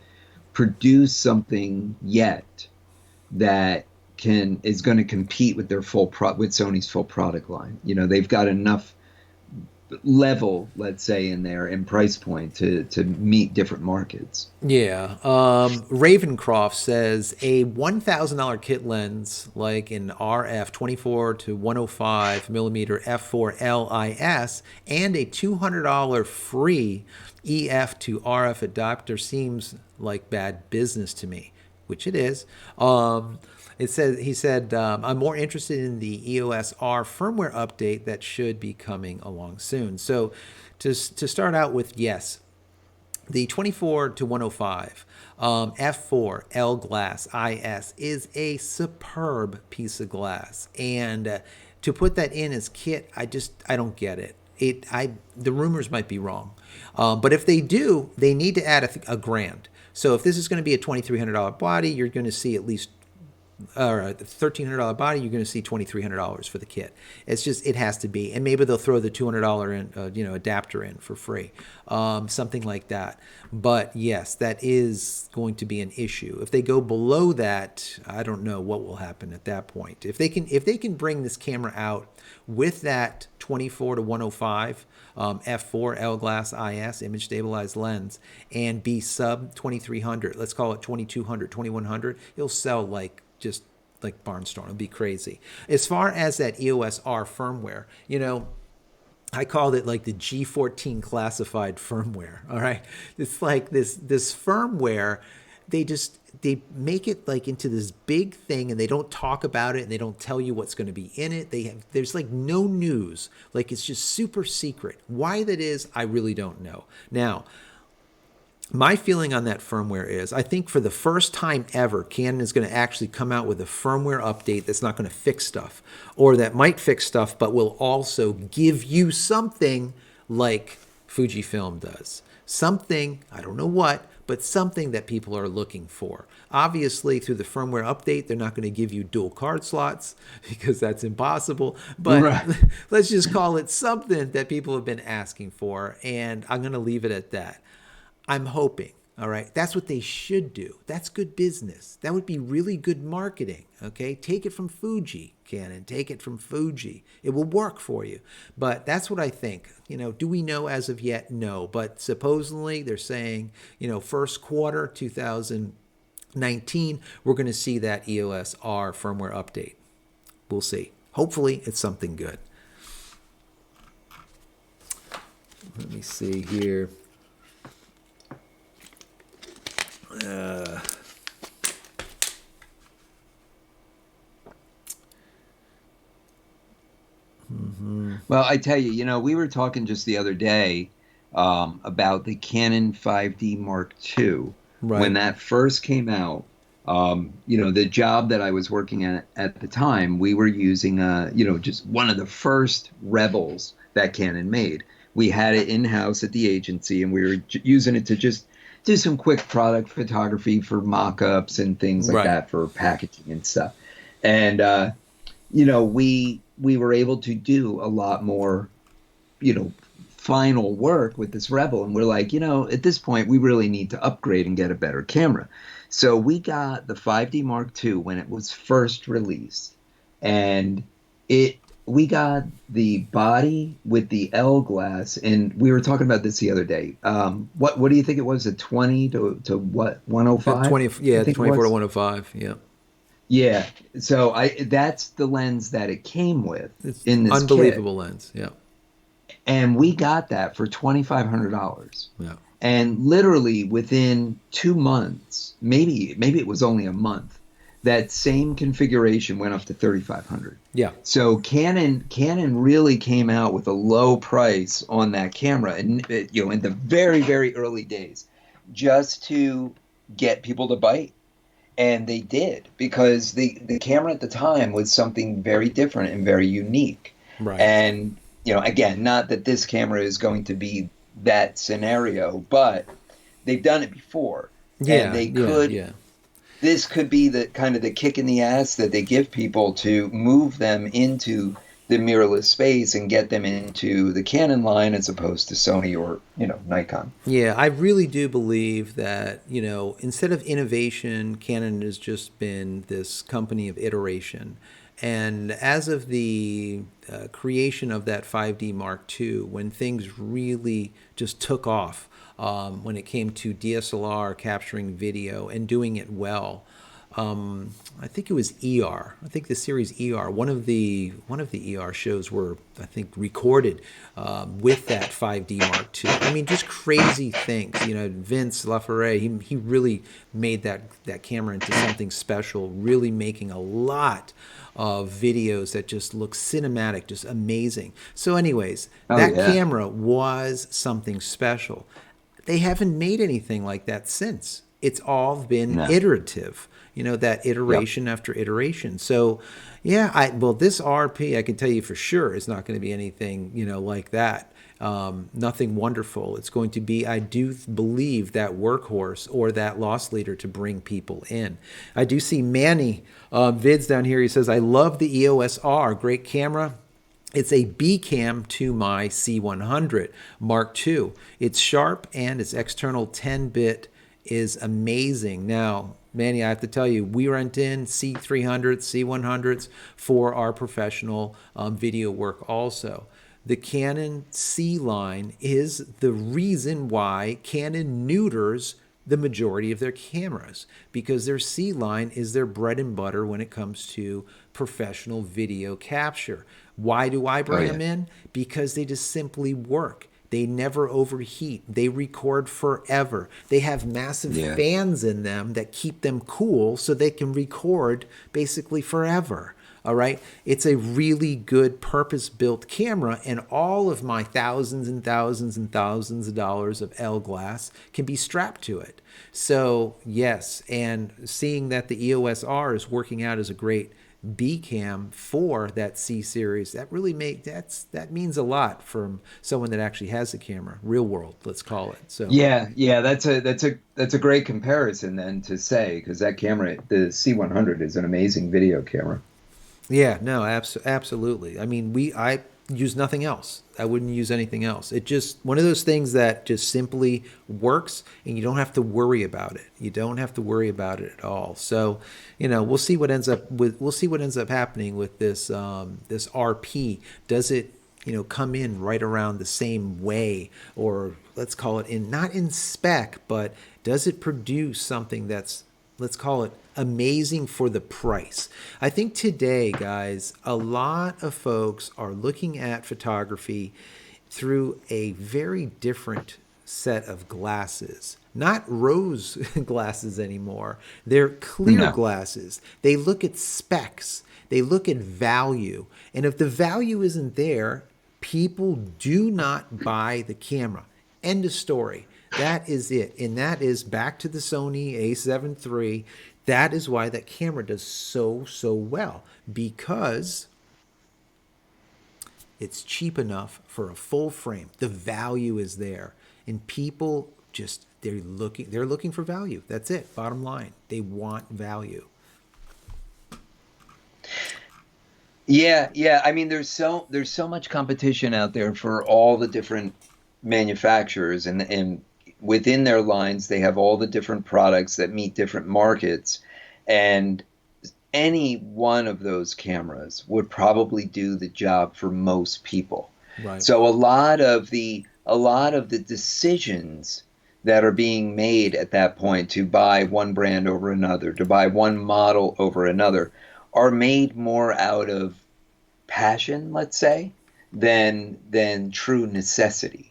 produced something yet that is going to compete with their with Sony's full product line. You know, they've got enough level, let's say, in there and price point to meet different markets. Yeah. Ravencroft says a $1,000 kit lens like an RF 24 to 105 millimeter f4 LIS and a $200 free EF to RF adapter seems like bad business to me, which it is. He said, I'm more interested in the EOS R firmware update that should be coming along soon. So to start out with, yes, the 24 to 105 f4 L glass IS is a superb piece of glass. And to put that in as kit, I don't get it. The rumors might be wrong. But if they do, they need to add a grand. So if this is going to be a $2,300 body, you're going to see at least, or a $1,300 body, you're going to see $2,300 for the kit. It's just, it has to be. And maybe they'll throw the $200 in, adapter in for free, something like that. But yes, that is going to be an issue. If they go below that, I don't know what will happen at that point. If they can bring this camera out with that 24 to 105 f4 L glass IS image stabilized lens and be sub 2,300, let's call it 2,200, 2,100, it'll sell like just like barnstorm. It'll be crazy. As far as that EOS R firmware, you know, I called it like the G14 classified firmware. All right, it's like this firmware. They make it like into this big thing, and they don't talk about it, and they don't tell you what's going to be in it. There's like no news. Like, it's just super secret. Why that is, I really don't know. Now, my feeling on that firmware is, I think for the first time ever, Canon is going to actually come out with a firmware update that's not going to fix stuff, or that might fix stuff, but will also give you something like Fujifilm does. Something, I don't know what, but something that people are looking for. Obviously, through the firmware update, they're not going to give you dual card slots because that's impossible. But let's just call it something that people have been asking for, and I'm going to leave it at that. I'm hoping All right. That's what they should do. That's good business. That would be really good marketing. Okay. Take it from Fuji, Canon. Take it from Fuji. It will work for you. But that's what I think. Do we know as of yet? No. But supposedly they're saying, first quarter 2019, we're going to see that EOS R firmware update. We'll see. Hopefully it's something good. Let me see here. Well, I tell you, we were talking just the other day about the Canon 5D Mark II. Right. When that first came out, the job that I was working at the time, we were using, just one of the first Rebels that Canon made. We had it in-house at the agency, and we were using it to just do some quick product photography for mock-ups and things like Right. that for packaging and stuff. And, we were able to do a lot more, final work with this Rebel. And we're like, at this point, we really need to upgrade and get a better camera. So we got the 5D Mark II when it was first released. And we got the body with the L glass, and we were talking about this the other day. What do you think it was? A 20 to what, 105? 20, yeah, I think it 24 to was. 105. Yeah. Yeah. So that's the lens that it came with It's in this unbelievable lens. Yeah. kit. And we got that for $2,500. Yeah. And literally within 2 months, maybe it was only a month, that same configuration went up to $3,500. Yeah. So Canon really came out with a low price on that camera, and in the very, very early days, just to get people to bite. And they did, because the camera at the time was something very different and very unique. Right. And again, not that this camera is going to be that scenario, but they've done it before. Yeah. And they could. Yeah. This could be the kind of the kick in the ass that they give people to move them into the mirrorless space and get them into the Canon line as opposed to Sony or Nikon. Yeah, I really do believe that, instead of innovation, Canon has just been this company of iteration. And as of the creation of that 5D Mark II, when things really just took off, when it came to DSLR capturing video and doing it well, I think it was ER. I think the series ER. One of the ER shows were, I think, recorded with that 5D Mark II. I mean, just crazy things. Vince LaFerre, he really made that camera into something special. Really making a lot of videos that just look cinematic, just amazing. So, anyways, that camera was something special. They haven't made anything like that since. It's all been iterative. That iteration after iteration. So, yeah, this RP, I can tell you for sure, is not going to be anything, like that. Nothing wonderful. It's going to be, I do believe, that workhorse or that loss leader to bring people in. I do see Manny Vids down here. He says, I love the EOS R. Great camera. It's a B cam to my C100 Mark II. It's sharp and its external 10-bit is amazing. Now, Manny, I have to tell you, we rent in C300s, C100s for our professional video work also. The Canon C line is the reason why Canon neuters the majority of their cameras, because their C line is their bread and butter when it comes to professional video capture. Why do I bring them in? Because they just simply work. They never overheat. They record forever. They have massive fans in them that keep them cool so they can record basically forever. All right. It's a really good purpose-built camera, and all of my thousands and thousands and thousands of dollars of L glass can be strapped to it. So yes, and seeing that the EOS R is working out as a great B cam for that C series, that really that means a lot from someone that actually has a camera, real world, let's call it. So yeah, that's a great comparison then to say, because that camera, the C100, is an amazing video camera. Yeah, no, absolutely. I mean, use nothing else. I wouldn't use anything else. It just one of those things that just simply works, and you don't have to worry about it. You don't have to worry about it at all. So, we'll see what ends up happening with this this RP. Does it come in right around the same way, or let's call it in not in spec, but does it produce something that's, let's call it, amazing for the price? I think today, guys, a lot of folks are looking at photography through a very different set of glasses. Not rose glasses anymore. They're clear No. glasses. They look at specs. They look at value. And if the value isn't there, people do not buy the camera. End of story. That is it. And that is back to the Sony a7 III. That is why that camera does so well, because it's cheap enough for a full frame. The value is there, and people just they're looking for value. That's it. Bottom line, they want value. Yeah. I mean, there's so much competition out there for all the different manufacturers, and within their lines, they have all the different products that meet different markets, and any one of those cameras would probably do the job for most people. Right. So a lot of the decisions that are being made at that point to buy one brand over another, to buy one model over another, are made more out of passion, let's say, than true necessity.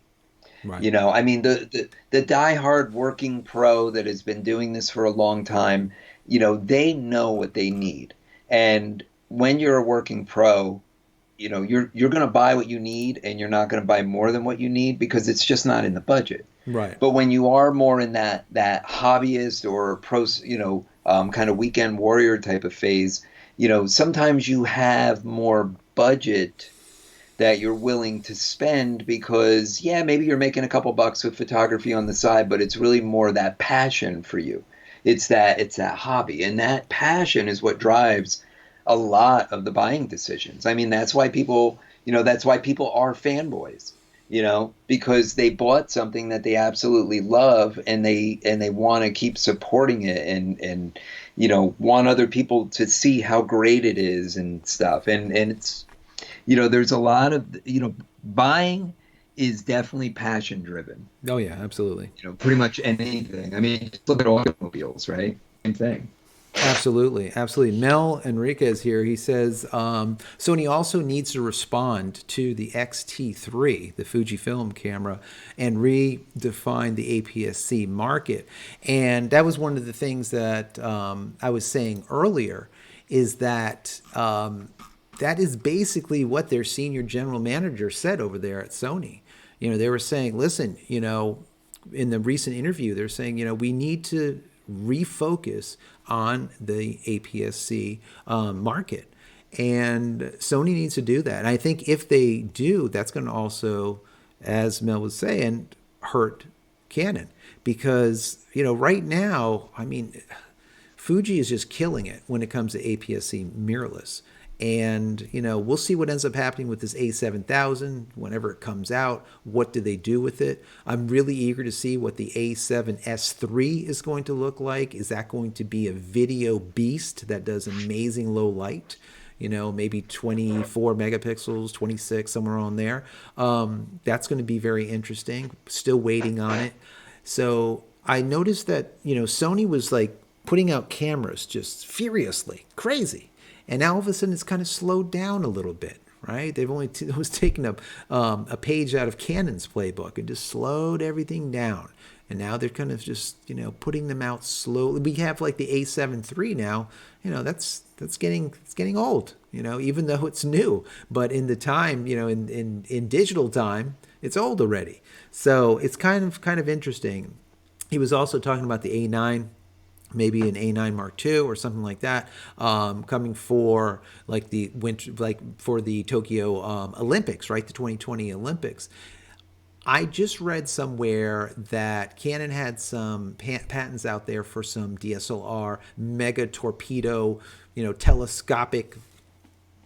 Right. I mean, the diehard working pro that has been doing this for a long time, they know what they need. And when you're a working pro, you're going to buy what you need, and you're not going to buy more than what you need because it's just not in the budget. Right. But when you are more in that hobbyist or pro, kind of weekend warrior type of phase, sometimes you have more budget that you're willing to spend because, yeah, maybe you're making a couple bucks with photography on the side, but it's really more that passion for you. It's that hobby, and that passion is what drives a lot of the buying decisions. I mean, that's why people are fanboys, because they bought something that they absolutely love, and they want to keep supporting it, and want other people to see how great it is and stuff. And it's there's a lot of buying is definitely passion driven. Oh yeah, absolutely. Pretty much anything. I mean, just look at automobiles, right? Same thing. Absolutely. Mel Enriquez here. He says Sony also needs to respond to the X-T3, the Fujifilm camera, and redefine the APS-C market. And that was one of the things that I was saying earlier, is that that is basically what their senior general manager said over there at Sony. They were saying, listen, in the recent interview, they're saying, we need to refocus on the APS-C market. And Sony needs to do that. And I think if they do, that's going to also, as Mel was saying, hurt Canon. Because, right now, I mean, Fuji is just killing it when it comes to APS-C mirrorless. And, we'll see what ends up happening with this A7000 whenever it comes out. What do they do with it? I'm really eager to see what the A7S III is going to look like. Is that going to be a video beast that does amazing low light? Maybe 24 megapixels, 26, somewhere on there. That's going to be very interesting. Still waiting on it. So I noticed that, Sony was like putting out cameras just furiously, crazy. And now all of a sudden it's kind of slowed down a little bit, right? They've only was taking a page out of Canon's playbook and just slowed everything down. And now they're kind of just, putting them out slowly. We have like the A7 III now, that's getting old, even though it's new. But in the time, in digital time, it's old already. So it's kind of interesting. He was also talking about the A9, maybe an A9 Mark II or something like that, coming for like the winter, like for the Tokyo Olympics, right? The 2020 Olympics. I just read somewhere that Canon had some patents out there for some DSLR mega torpedo, telescopic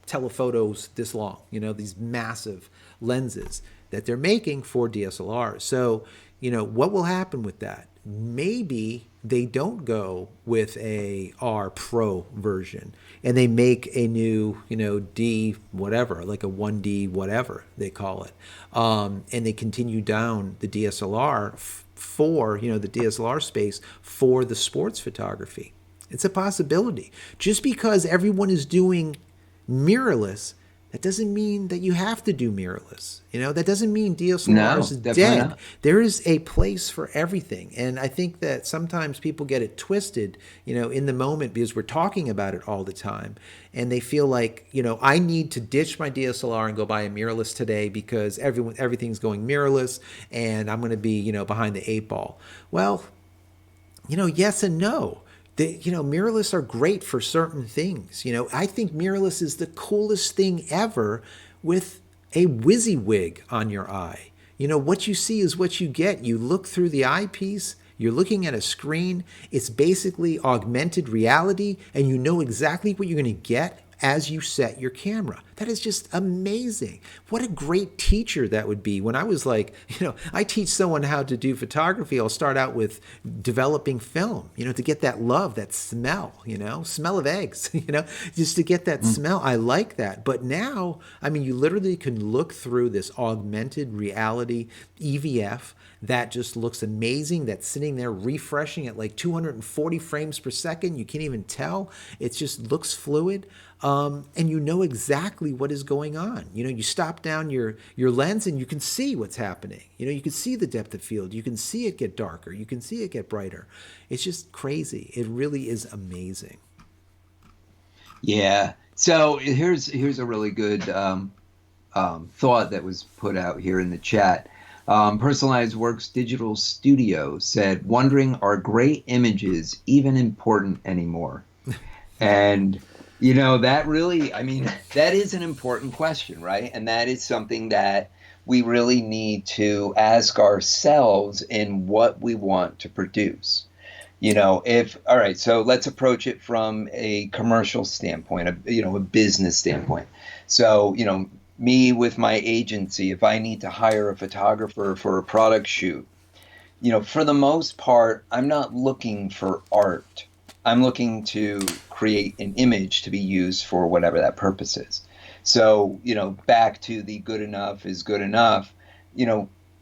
telephotos this long, these massive lenses that they're making for DSLRs. So, what will happen with that? Maybe they don't go with a R Pro version and they make a new, D whatever, like a 1D whatever they call it. And they continue down the DSLR for, the DSLR space for the sports photography. It's a possibility. Just because everyone is doing mirrorless, that doesn't mean that you have to do mirrorless. That doesn't mean DSLR is dead. Not. There is a place for everything. And I think that sometimes people get it twisted, in the moment because we're talking about it all the time. And they feel like, I need to ditch my DSLR and go buy a mirrorless today because everything's going mirrorless and I'm going to be, behind the 8 ball. Well, yes and no. Mirrorless are great for certain things. I think mirrorless is the coolest thing ever with a WYSIWYG on your eye. What you see is what you get. You look through the eyepiece, you're looking at a screen. It's basically augmented reality, and you know exactly what you're going to get as you set your camera. That is just amazing. What a great teacher that would be. When I was like, I teach someone how to do photography, I'll start out with developing film, to get that love, that smell, smell of eggs, just to get that smell. I like that. But now, you literally can look through this augmented reality EVF that just looks amazing. That's sitting there refreshing at like 240 frames per second. You can't even tell. It just looks fluid. And you know exactly what is going on. You stop down your lens and you can see what's happening. You can see the depth of field. You can see it get darker. You can see it get brighter. It's just crazy. It really is amazing. Yeah. So here's a really good thought that was put out here in the chat. Personalized Works Digital Studio said, wondering, are great images even important anymore? And that really, that is an important question, right? And that is something that we really need to ask ourselves in what we want to produce. All right, so let's approach it from a commercial standpoint, a business standpoint. So, me with my agency, if I need to hire a photographer for a product shoot, for the most part, I'm not looking for art. I'm looking to create an image to be used for whatever that purpose is. So, back to the good enough is good enough,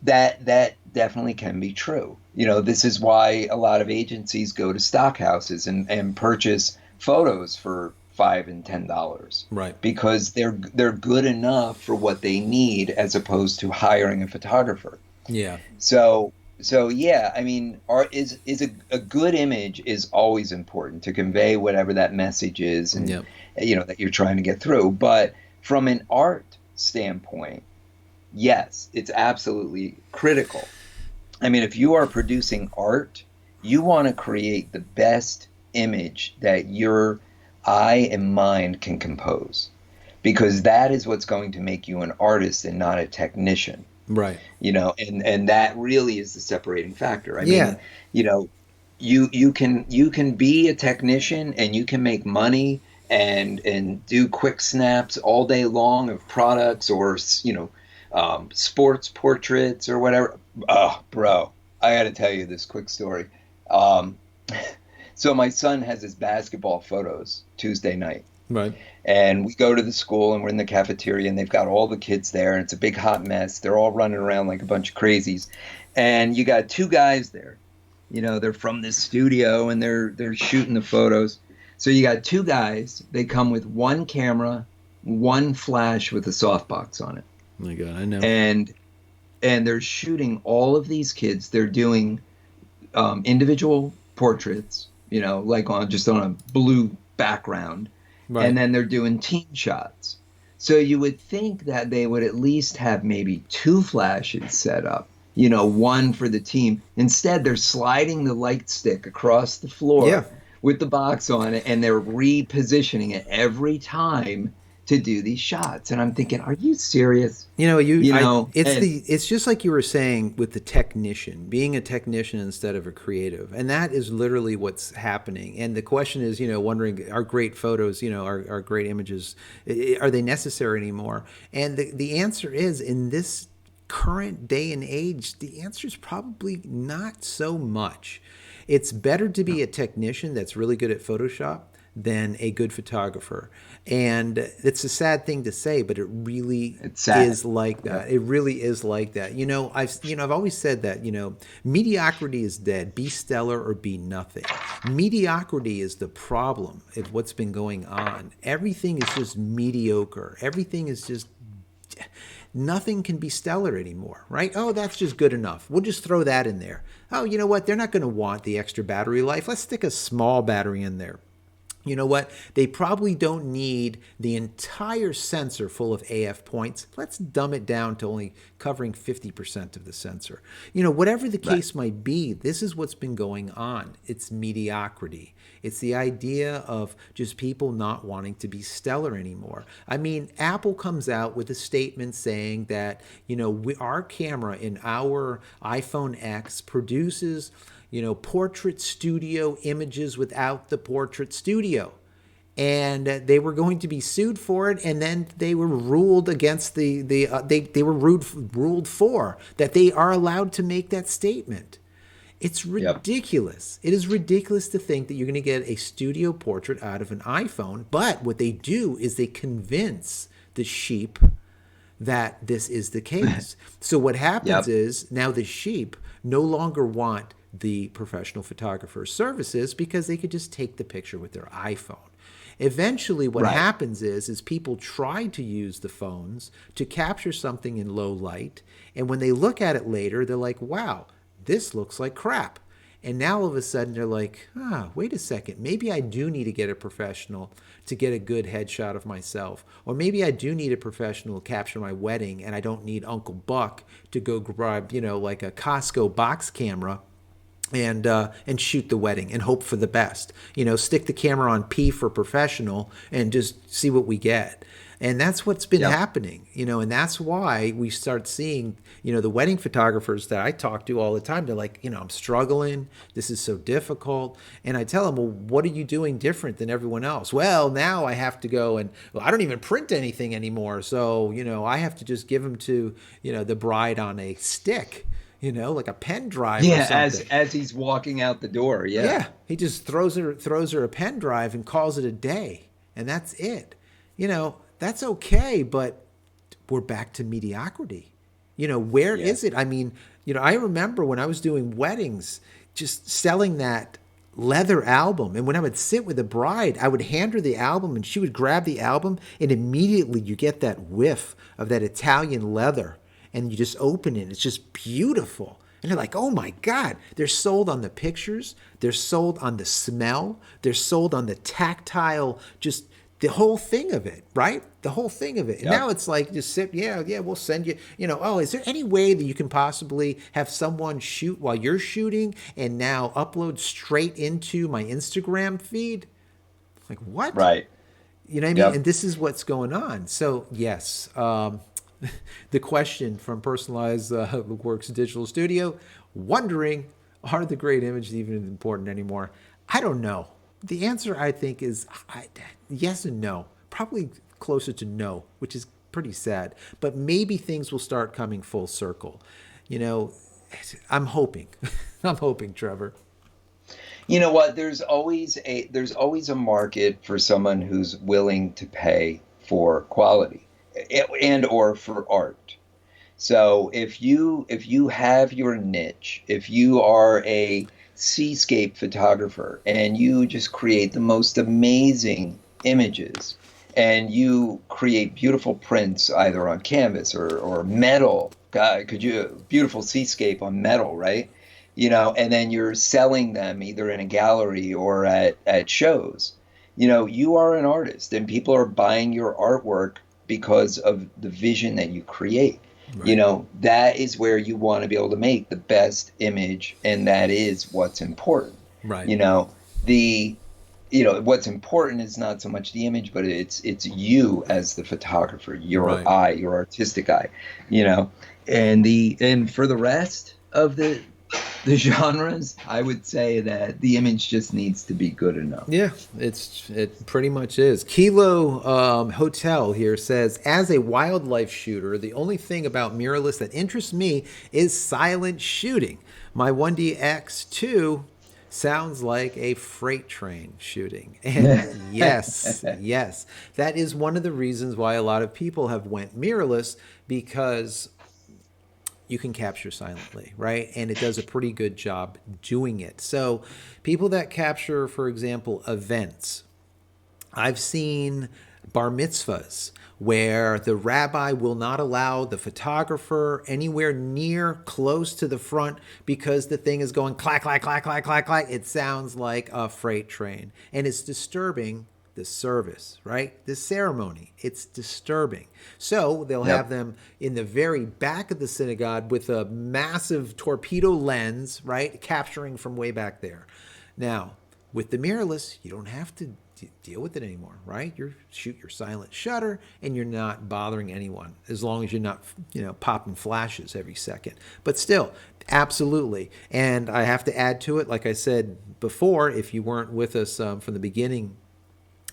that definitely can be true. This is why a lot of agencies go to stock houses and purchase photos for $5 and $10. Right. Because they're good enough for what they need as opposed to hiring a photographer. Yeah. So yeah, art is a good image is always important to convey whatever that message is, and that you're trying to get through. But from an art standpoint, yes, it's absolutely critical. If you are producing art, you want to create the best image that your eye and mind can compose, because that is what's going to make you an artist and not a technician. Right. And that really is the separating factor. You can be a technician and you can make money and do quick snaps all day long of products or, sports portraits or whatever. Oh, bro, I got to tell you this quick story. So my son has his basketball photos Tuesday night. Right. And we go to the school and we're in the cafeteria and they've got all the kids there and it's a big hot mess. They're all running around like a bunch of crazies. And you got two guys there. They're from this studio and they're shooting the photos. So you got two guys. They come with one camera, one flash with a softbox on it. Oh my God, I know. And they're shooting all of these kids. They're doing individual portraits, like on a blue background. Right. And then they're doing team shots. So you would think that they would at least have maybe two flashes set up, one for the team. Instead, they're sliding the light stick across the floor with the box on it, and they're repositioning it every time to do these shots. And I'm thinking, are you serious? You know, And it's just like you were saying with the technician, being a technician instead of a creative. And that is literally what's happening. And the question is, wondering, are great photos, are great images, are they necessary anymore? And the answer is, in this current day and age, the answer is probably not so much. It's better to be a technician that's really good at Photoshop than a good photographer. And it's a sad thing to say, but it really it's sad. is like that. It really is like that. I've always said that, mediocrity is dead. Be stellar or be nothing. Mediocrity is the problem of what's been going on. Everything is just mediocre. Everything is just, nothing can be stellar anymore, right? Oh, that's just good enough. We'll just throw that in there. Oh, you know what? They're not going to want the extra battery life. Let's stick a small battery in there. You know what? They probably don't need the entire sensor full of AF points. Let's dumb it down to only covering 50% of the sensor. Whatever the case might be, this is what's been going on. It's mediocrity. It's the idea of just people not wanting to be stellar anymore. I mean, Apple comes out with a statement saying that, our camera in our iPhone X produces portrait studio images without the portrait studio. And they were going to be sued for it, and then they were ruled against they were ruled for that they are allowed to make that statement. It's ridiculous. Yep. It is ridiculous to think that you're going to get a studio portrait out of an iPhone, but what they do is they convince the sheep that this is the case. So what happens is now the sheep no longer want the professional photographer's services because they could just take the picture with their iPhone. Eventually what happens is people try to use the phones to capture something in low light, and when they look at it later, they're like, wow, this looks like crap. And now all of a sudden they're like, wait a second, maybe I do need to get a professional to get a good headshot of myself. Or maybe I do need a professional to capture my wedding, and I don't need Uncle Buck to go grab, like a Costco box camera and shoot the wedding and hope for the best. Stick the camera on P for professional and just see what we get. And that's what's been happening, and that's why we start seeing, the wedding photographers that I talk to all the time, they're like, I'm struggling. This is so difficult. And I tell them, well, what are you doing different than everyone else? Well, now I have to go I don't even print anything anymore. So, I have to just give them to, the bride on a stick. Like a pen drive or something. as he's walking out the door. Yeah. He just throws her a pen drive and calls it a day. And that's it. That's okay, but we're back to mediocrity. Where is it? I mean, I remember when I was doing weddings, just selling that leather album. And when I would sit with a bride, I would hand her the album and she would grab the album, and immediately you get that whiff of that Italian leather. And you just open it. It's just beautiful. And they're like, oh my God. They're sold on the pictures. They're sold on the smell. They're sold on the tactile, just the whole thing of it, right? The whole thing of it. And now it's like, just sit, we'll send you, is there any way that you can possibly have someone shoot while you're shooting and now upload straight into my Instagram feed? Like, what? Right. You know what I mean? And this is what's going on. So, yes. The question from Personalized Works Digital Studio, wondering, are the great images even important anymore? I don't know. The answer, I think, is yes and no. Probably closer to no, which is pretty sad. But maybe things will start coming full circle. I'm hoping. I'm hoping, Trevor. You know what? There's always a market for someone who's willing to pay for quality and or for art. So if you have your niche, if you are a seascape photographer and you just create the most amazing images and you create beautiful prints either on canvas or metal, God, beautiful seascape on metal, right? And then you're selling them either in a gallery or at shows. You are an artist and people are buying your artwork because of the vision that you create. Right. That is where you want to be able to make the best image, and that is what's important. Right. what's important is not so much the image, but it's you as the photographer, your Right. eye, your artistic eye, you know. And for the rest of the genres, I would say that the image just needs to be good enough. Yeah, it pretty much is. Kilo Hotel here says, as a wildlife shooter, the only thing about mirrorless that interests me is silent shooting. My 1DX2 sounds like a freight train shooting. And yes, yes, that is one of the reasons why a lot of people have went mirrorless, because you can capture silently, right? And it does a pretty good job doing it. So, people that capture, for example, events, I've seen bar mitzvahs where the rabbi will not allow the photographer anywhere near close to the front because the thing is going clack, clack, clack, clack, clack, clack. It sounds like a freight train, and it's disturbing the service, right? The ceremony. It's disturbing. So they'll have Yep. them in the very back of the synagogue with a massive torpedo lens, right? Capturing from way back there. Now, with the mirrorless, you don't have to deal with it anymore, right? You shoot your silent shutter and you're not bothering anyone, as long as you're not, popping flashes every second. But still, absolutely. And I have to add to it, like I said before, if you weren't with us from the beginning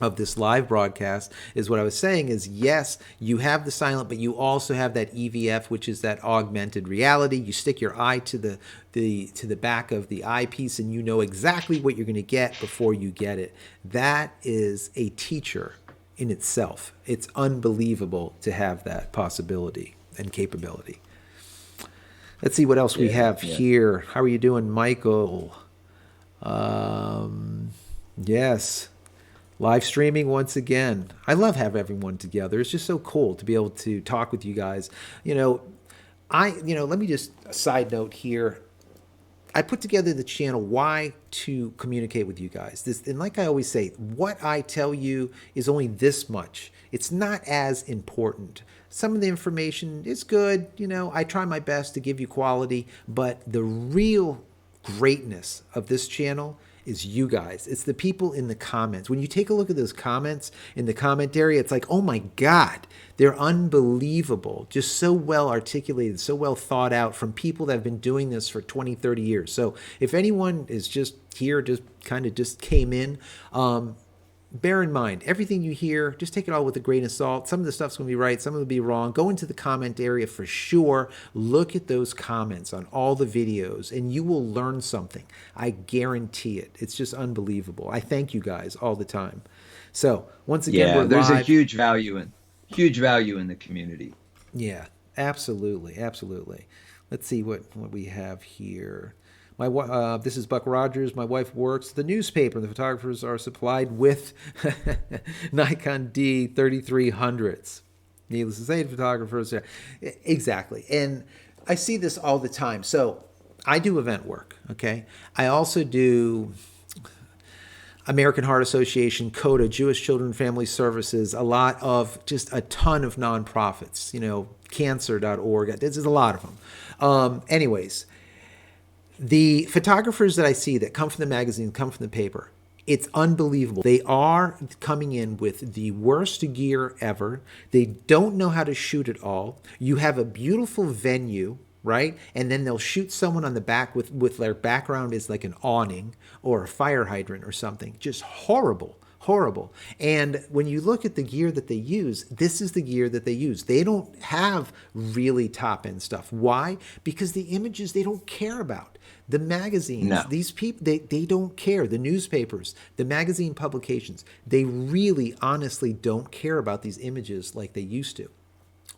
of this live broadcast, is what I was saying is, yes, you have the silent, but you also have that EVF, which is that augmented reality. You stick your eye to the back of the eyepiece and you know exactly what you're going to get before you get it. That is a teacher in itself. It's unbelievable to have that possibility and capability. Let's see what else we Yeah, have yeah. here. How are you doing, Michael? Yes. Live streaming once again. I love having everyone together. It's just so cool to be able to talk with you guys. You know, let me just a side note here. I put together the channel why to communicate with you guys. This, and like I always say, what I tell you is only this much. It's not as important. Some of the information is good, I try my best to give you quality, but the real greatness of this channel is you guys. It's the people in the comments. When you take a look at those comments in the comment area, it's like, oh my God, they're unbelievable. Just so well articulated, so well thought out from people that have been doing this for 20, 30 years. So if anyone is just here, just came in, bear in mind, everything you hear, just take it all with a grain of salt. Some of the stuff's going to be right, some of it will be wrong. Go into the comment area for sure. Look at those comments on all the videos, and you will learn something. I guarantee it. It's just unbelievable. I thank you guys all the time. So, once again, we're Yeah, there's a live. huge value in the community. Yeah, absolutely, absolutely. Let's see what we have here. This is Buck Rogers. My wife works at the newspaper. The photographers are supplied with Nikon D3300s. Needless to say, the photographers, exactly. And I see this all the time. So I do event work. Okay, I also do American Heart Association, CODA, Jewish Children and Family Services, just a ton of nonprofits, cancer.org. There's a lot of them. Anyways, the photographers that I see that come from the magazine, come from the paper, it's unbelievable. They are coming in with the worst gear ever. They don't know how to shoot at all. You have a beautiful venue, right? And then they'll shoot someone on the back with their background is like an awning or a fire hydrant or something. Just horrible. Horrible. And when you look at the gear that they use, this is the gear that they use. They don't have really top end stuff. Why? Because the images they don't care about. The magazines, No. these people, they don't care. The newspapers, the magazine publications, they really honestly don't care about these images like they used to.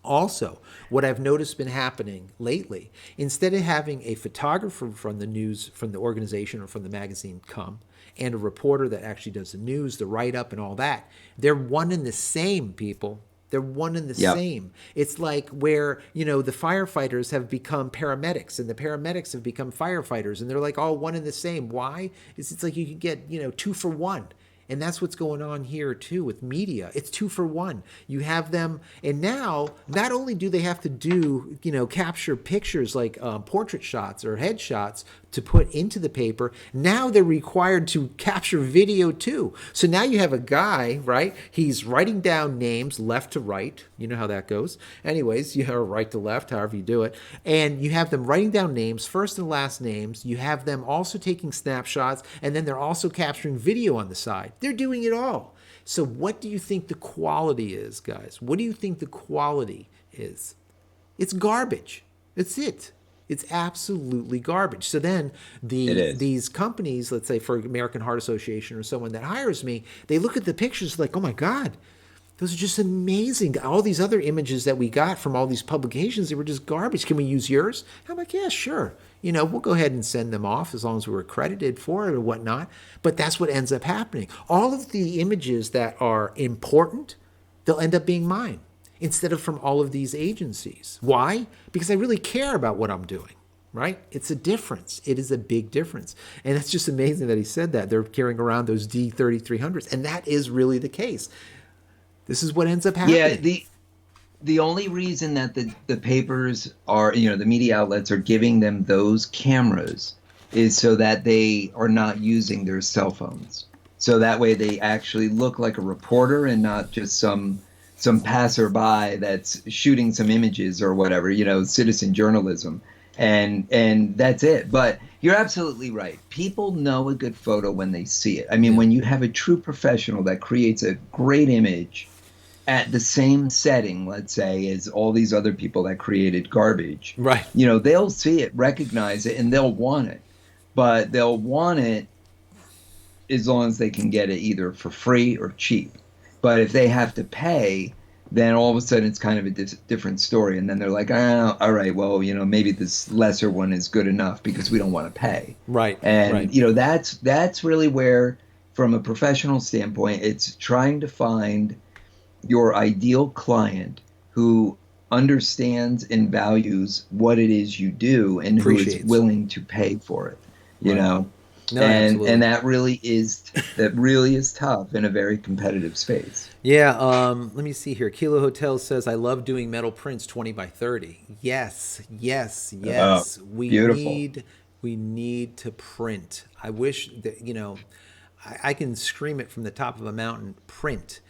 Also, what I've noticed been happening lately, instead of having a photographer from the news, from the organization or from the magazine come, and a reporter that actually does the news, the write-up and all that, they're one and the same, people. They're one and the Yep. same. It's like where, the firefighters have become paramedics and the paramedics have become firefighters, and they're like all one and the same. Why? It's like you could get, 2 for 1. And that's what's going on here too with media. It's 2 for 1. You have them, and now not only do they have to do, capture pictures like portrait shots or headshots to put into the paper. Now they're required to capture video too. So now you have a guy, right? He's writing down names left to right. You know how that goes. Anyways, you have right to left, however you do it. And you have them writing down names, first and last names. You have them also taking snapshots, and then they're also capturing video on the side. They're doing it all. So what do you think the quality is, guys? What do you think the quality is? It's garbage. That's it. It's absolutely garbage. So then these companies, let's say for American Heart Association or someone that hires me, they look at the pictures like, oh my God, those are just amazing. All these other images that we got from all these publications, they were just garbage. Can we use yours? I'm like, yeah, sure. We'll go ahead and send them off as long as we're accredited for it or whatnot. But that's what ends up happening. All of the images that are important, they'll end up being mine instead of from all of these agencies. Why? Because I really care about what I'm doing, right? It's a difference. It is a big difference. And it's just amazing that he said that. They're carrying around those D3300s. And that is really the case. This is what ends up happening. Yeah, the only reason that the papers are, the media outlets are giving them those cameras is so that they are not using their cell phones. So that way they actually look like a reporter and not just some passerby that's shooting some images or whatever, citizen journalism. And that's it. But you're absolutely right. People know a good photo when they see it. I mean, when you have a true professional that creates a great image at the same setting, let's say, as all these other people that created garbage, right? They'll see it, recognize it, and they'll want it. But they'll want it as long as they can get it either for free or cheap. But if they have to pay, then all of a sudden it's kind of a different story. And then they're like, oh, all right, well, maybe this lesser one is good enough because we don't want to pay. Right. And, that's really where, from a professional standpoint, it's trying to find your ideal client who understands and values what it is you do and who is willing to pay for it, know? No, and that really is tough in a very competitive space. Yeah. Let me see here. Kilo Hotel says, I love doing metal prints 20 by 30. Yes. Beautiful. We need to print. I wish that, I can scream it from the top of a mountain. Print.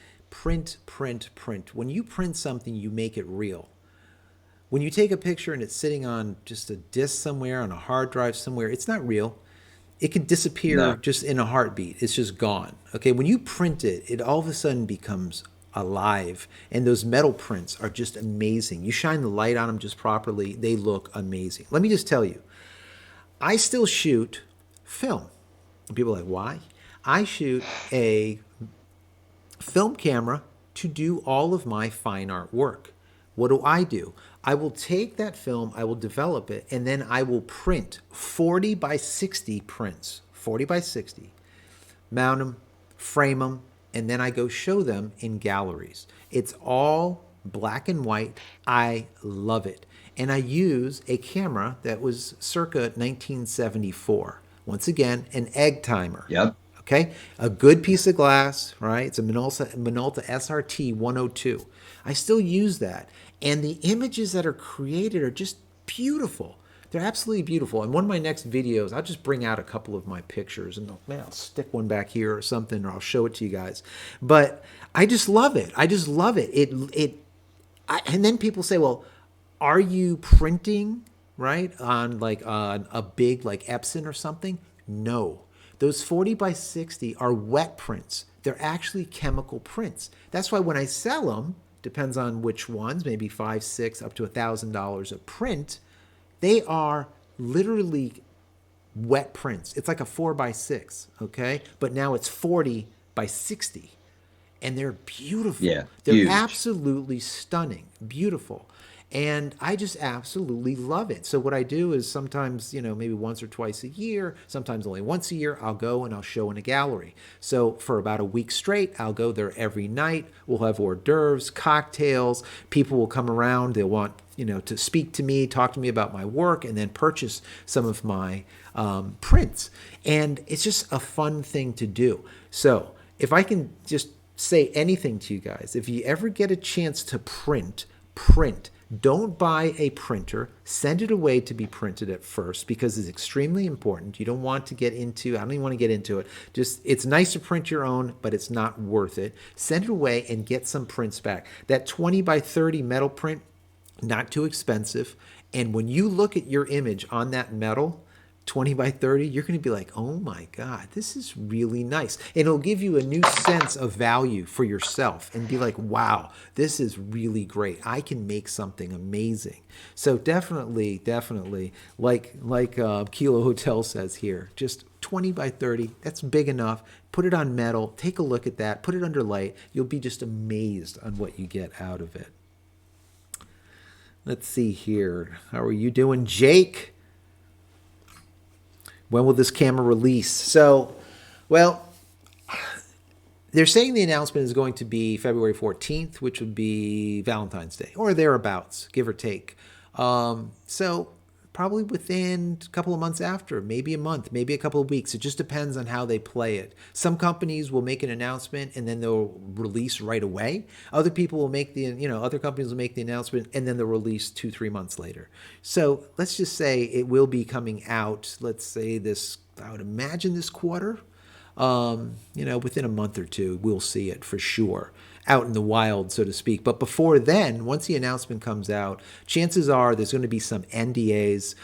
When you print something, you make it real. When you take a picture and it's sitting on just a disk somewhere, on a hard drive somewhere, it's not real. It can disappear just in a heartbeat. It's just gone. Okay, when you print it, it all of a sudden becomes alive. And those metal prints are just amazing. You shine the light on them just properly, they look amazing. Let me just tell you, I still shoot film. And people are like, why? I shoot a film camera to do all of my fine art work. What do? I will take that film, I will develop it, and then I will print 40 by 60 prints, 40 by 60, mount them, frame them, and then I go show them in galleries. It's all black and white. I love it. And I use a camera that was circa 1974. Once again, an egg timer. Yep. Okay, a good piece of glass, right? It's a Minolta SRT 102. I still use that. And the images that are created are just beautiful. They're absolutely beautiful. And one of my next videos, I'll just bring out a couple of my pictures and I'll stick one back here or something, or I'll show it to you guys. But I just love it. And then people say, well, are you printing, right, on like a big like Epson or something? No. Those 40 by 60 are wet prints. They're actually chemical prints. That's why when I sell them, depends on which ones, maybe $500, $600, up to $1,000 a print, they are literally wet prints. It's like a 4 by 6, okay? But now it's 40 by 60. And they're beautiful. Yeah, they're huge. Absolutely stunning, beautiful. And I just absolutely love it. So what I do is sometimes, maybe once or twice a year, sometimes only once a year, I'll go and I'll show in a gallery. So for about a week straight, I'll go there every night. We'll have hors d'oeuvres, cocktails. People will come around. They'll want, to speak to me, talk to me about my work, and then purchase some of my prints. And it's just a fun thing to do. So if I can just say anything to you guys, if you ever get a chance to print, Don't buy a printer. Send it away to be printed at first because it's extremely important. You don't want to get into, I don't even want to get into it. Just, it's nice to print your own, but it's not worth it. Send it away and get some prints back. That 20 by 30 metal print, not too expensive. And when you look at your image on that metal, 20 by 30, you're going to be like, oh my God, this is really nice. And it'll give you a new sense of value for yourself and be like, wow, this is really great. I can make something amazing. So definitely, like Kilo Hotel says here, just 20 by 30, that's big enough. Put it on metal, take a look at that, put it under light. You'll be just amazed on what you get out of it. Let's see here. How are you doing, Jake? When will this camera release? So, well, they're saying the announcement is going to be February 14th, which would be Valentine's Day, or thereabouts, give or take. So probably within a couple of months after, maybe a month, maybe a couple of weeks. It just depends on how they play it. Some companies will make an announcement and then they'll release right away. Other people will make other companies will make the announcement and then they'll release 2-3 months later. So let's just say it will be coming out, let's say I would imagine this quarter. Within a month or two, we'll see it for sure out in the wild, so to speak. But before then, once the announcement comes out, chances are there's going to be some NDAs,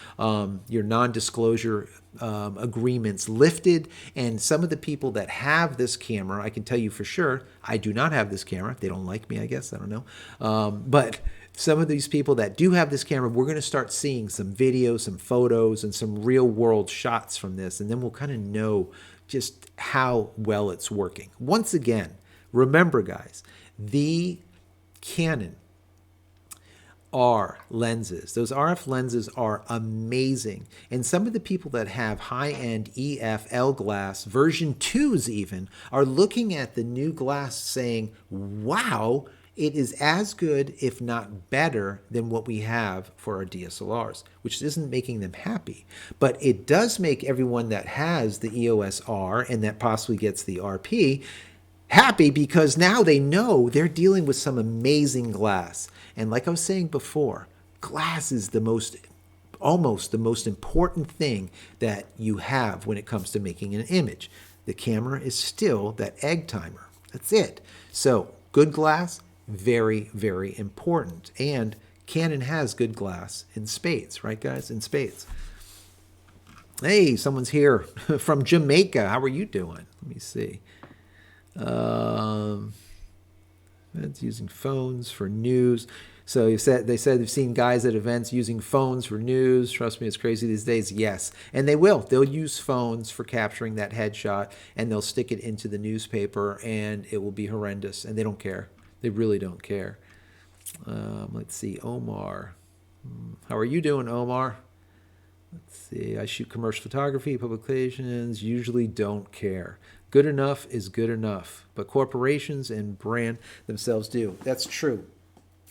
your non-disclosure agreements lifted. And some of the people that have this camera, I can tell you for sure, I do not have this camera. They don't like me, I guess. I don't know. But some of these people that do have this camera, we're going to start seeing some videos, some photos, and some real world shots from this. And then we'll kind of know just how well it's working. Once again, remember guys, the Canon R lenses, those RF lenses are amazing. And some of the people that have high-end EF L glass, version 2s even, are looking at the new glass saying, wow, it is as good, if not better, than what we have for our DSLRs, which isn't making them happy. But it does make everyone that has the EOS R and that possibly gets the RP happy because now they know they're dealing with some amazing glass. And like I was saying before, glass is almost the most important thing that you have when it comes to making an image. The camera is still that egg timer. That's it. So good glass, very, very important. And Canon has good glass in spades, right guys? In spades. Hey, someone's here from Jamaica. How are you doing? Let me see. That's using phones for news. So they said they've seen guys at events using phones for news. Trust me, it's crazy these days. Yes, and they will. They'll use phones for capturing that headshot, and they'll stick it into the newspaper, and it will be horrendous. And they don't care. They really don't care. Let's see, Omar. How are you doing, Omar? Let's see. I shoot commercial photography. Publications usually don't care. Good enough is good enough, but corporations and brand themselves do. That's true.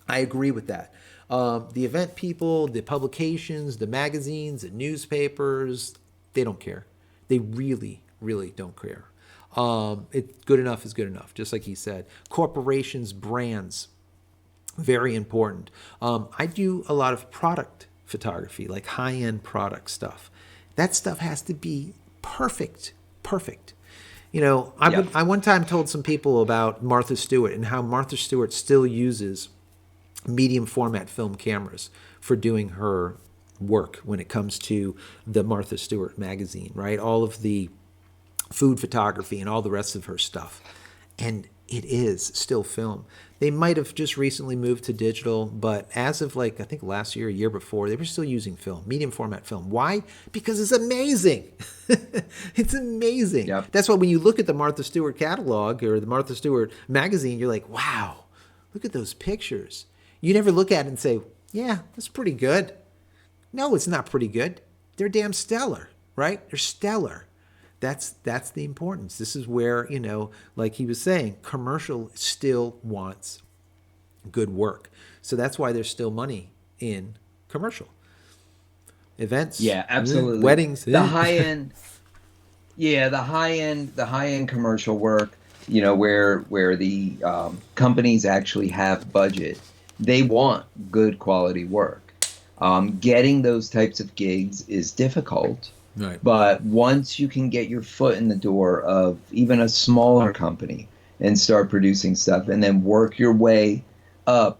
I agree with that. The event people, the publications, the magazines, the newspapers, they don't care. They really, really don't care. Good enough is good enough, just like he said. Corporations, brands, very important. I do a lot of product photography, like high-end product stuff. That stuff has to be perfect. I one time told some people about Martha Stewart and how Martha Stewart still uses medium format film cameras for doing her work when it comes to the Martha Stewart magazine, right? All of the food photography and all the rest of her stuff. And it is still film. They might have just recently moved to digital, but as of I think last year, a year before, they were still using film, medium format film. Why? Because it's amazing. It's amazing. Yep. That's why when you look at the Martha Stewart catalog or the Martha Stewart magazine, you're like, wow, look at those pictures. You never look at it and say, yeah, that's pretty good. No, it's not pretty good. They're damn stellar, right? They're stellar. That's the importance. This is where, like he was saying, commercial still wants good work. So that's why there's still money in commercial. Events. Yeah, absolutely. Weddings. The high end. Yeah, the high end commercial work, where the companies actually have budget they want good quality work. Getting those types of gigs is difficult, Right. but once you can get your foot in the door of even a smaller company and start producing stuff and then work your way up,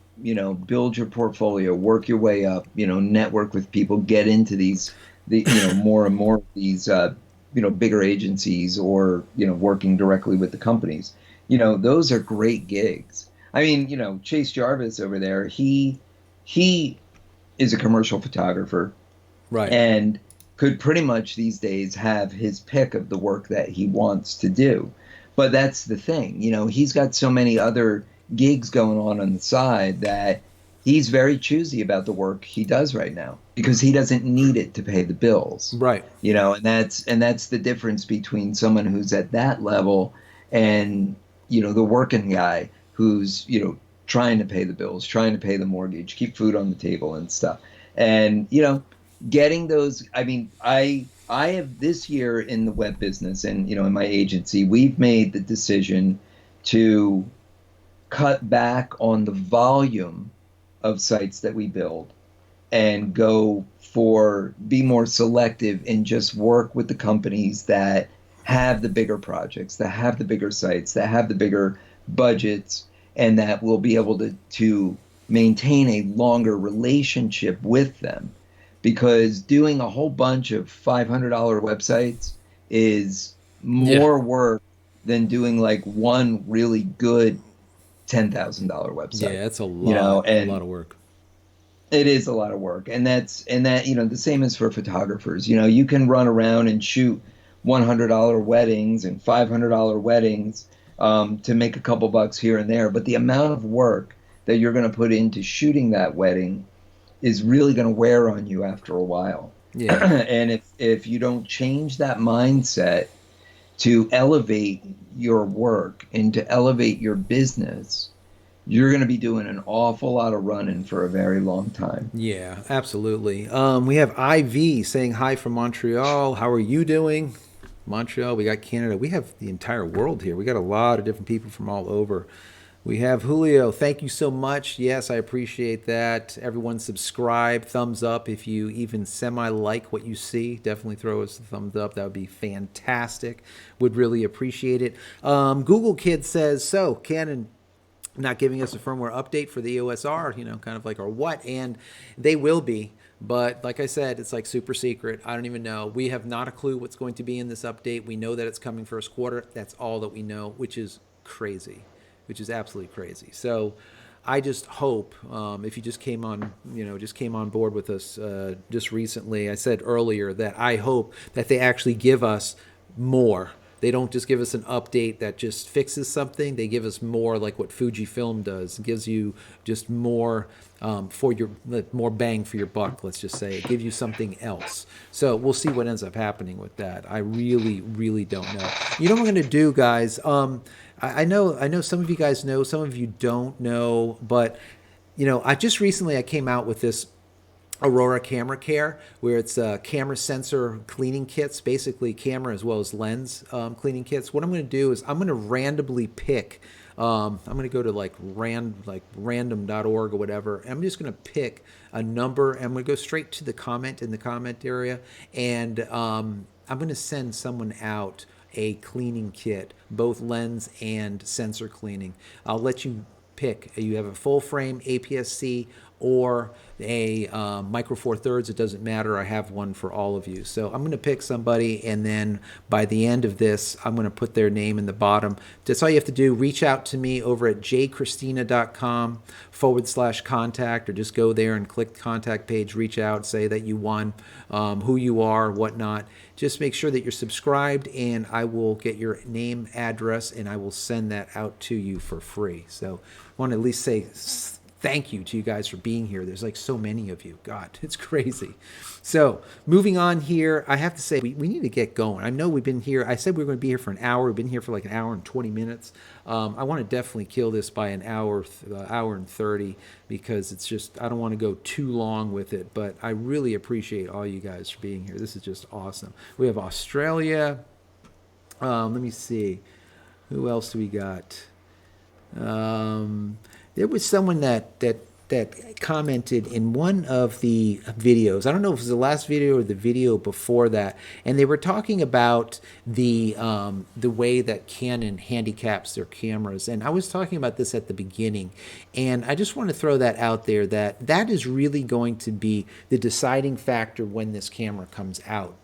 build your portfolio, work your way up, network with people, get into more and more of these, bigger agencies or, working directly with the companies. Those are great gigs. I mean, Chase Jarvis over there, he is a commercial photographer Right. and could pretty much these days have his pick of the work that he wants to do. But that's the thing, he's got so many other gigs going on the side that he's very choosy about the work he does right now because he doesn't need it to pay the bills. Right. And that's the difference between someone who's at that level and the working guy who's trying to pay the bills, trying to pay the mortgage, keep food on the table and stuff. And getting those, I mean, I have this year in the web business and in my agency, we've made the decision to cut back on the volume of sites that we build and be more selective and just work with the companies that have the bigger projects, that have the bigger sites, that have the bigger budgets, and that will be able to maintain a longer relationship with them. Because doing a whole bunch of $500 websites is Yeah. more work than doing like one really good $10,000 website. Yeah. It's a lot And of work. it is a lot of work, and that the same is for photographers. You can run around and shoot $100 weddings and $500 weddings to make a couple bucks here and there, but the amount of work that you're going to put into shooting that wedding is really going to wear on you after a while. Yeah. And if you don't change that mindset to elevate your work and to elevate your business, you're going to be doing an awful lot of running for a very long time. Yeah, absolutely. We have IV saying hi from Montreal. How are you doing? Montreal, we got Canada. We have the entire world here. We got a lot of different people from all over. We have Julio. Thank you so much. Yes, I appreciate that. Everyone subscribe, thumbs up if you even semi like what you see. Definitely throw us a thumbs up. That would be fantastic. Would really appreciate it. Google Kid says, so Canon not giving us a firmware update for the EOS R, kind of like our what, and they will be. But like I said, it's like super secret. I don't even know. We have not a clue what's going to be in this update. We know that it's coming first quarter. That's all that we know, which is crazy, which is absolutely crazy. So I just hope if you just came on, just came on board with us just recently, I said earlier that I hope that they actually give us more. They don't just give us an update that just fixes something. They give us more, like what Fujifilm does. It gives you just more for your more bang for your buck. Let's just say it gives you something else. So we'll see what ends up happening with that. I really, really don't know. You know what I'm going to do, guys? I know some of you guys know, some of you don't know, but I just recently I came out with this Aurora Camera Care, where it's camera sensor cleaning kits, basically camera as well as lens cleaning kits. What I'm going to do is I'm going to randomly pick. I'm going to go to like random.org or whatever. And I'm just going to pick a number, and I'm going to go straight to the comment in the comment area, and I'm going to send someone out a cleaning kit, both lens and sensor cleaning. I'll let you pick. You have a full frame APS-C or a Micro Four Thirds. It doesn't matter. I have one for all of you. So I'm going to pick somebody, and then by the end of this, I'm going to put their name in the bottom. That's all you have to do. Reach out to me over at jchristina.com/contact, or just go there and click the contact page, reach out, say that you won, who you are, whatnot. Just make sure that you're subscribed, and I will get your name, address, and I will send that out to you for free. So I want to at least say thank you to you guys for being here. There's like so many of you. God, it's crazy. So moving on here, I have to say we need to get going. I know we've been here. I said we were going to be here for an hour. We've been here for like an hour and 20 minutes. I want to definitely kill this by an hour, hour and 30, because it's just, I don't want to go too long with it, but I really appreciate all you guys for being here. This is just awesome. We have Australia. Let me see. Who else do we got? There was someone that that commented in one of the videos. I don't know if it was the last video or the video before that, and they were talking about the way that Canon handicaps their cameras. And I was talking about this at the beginning, and I just want to throw that out there, that that is really going to be the deciding factor when this camera comes out.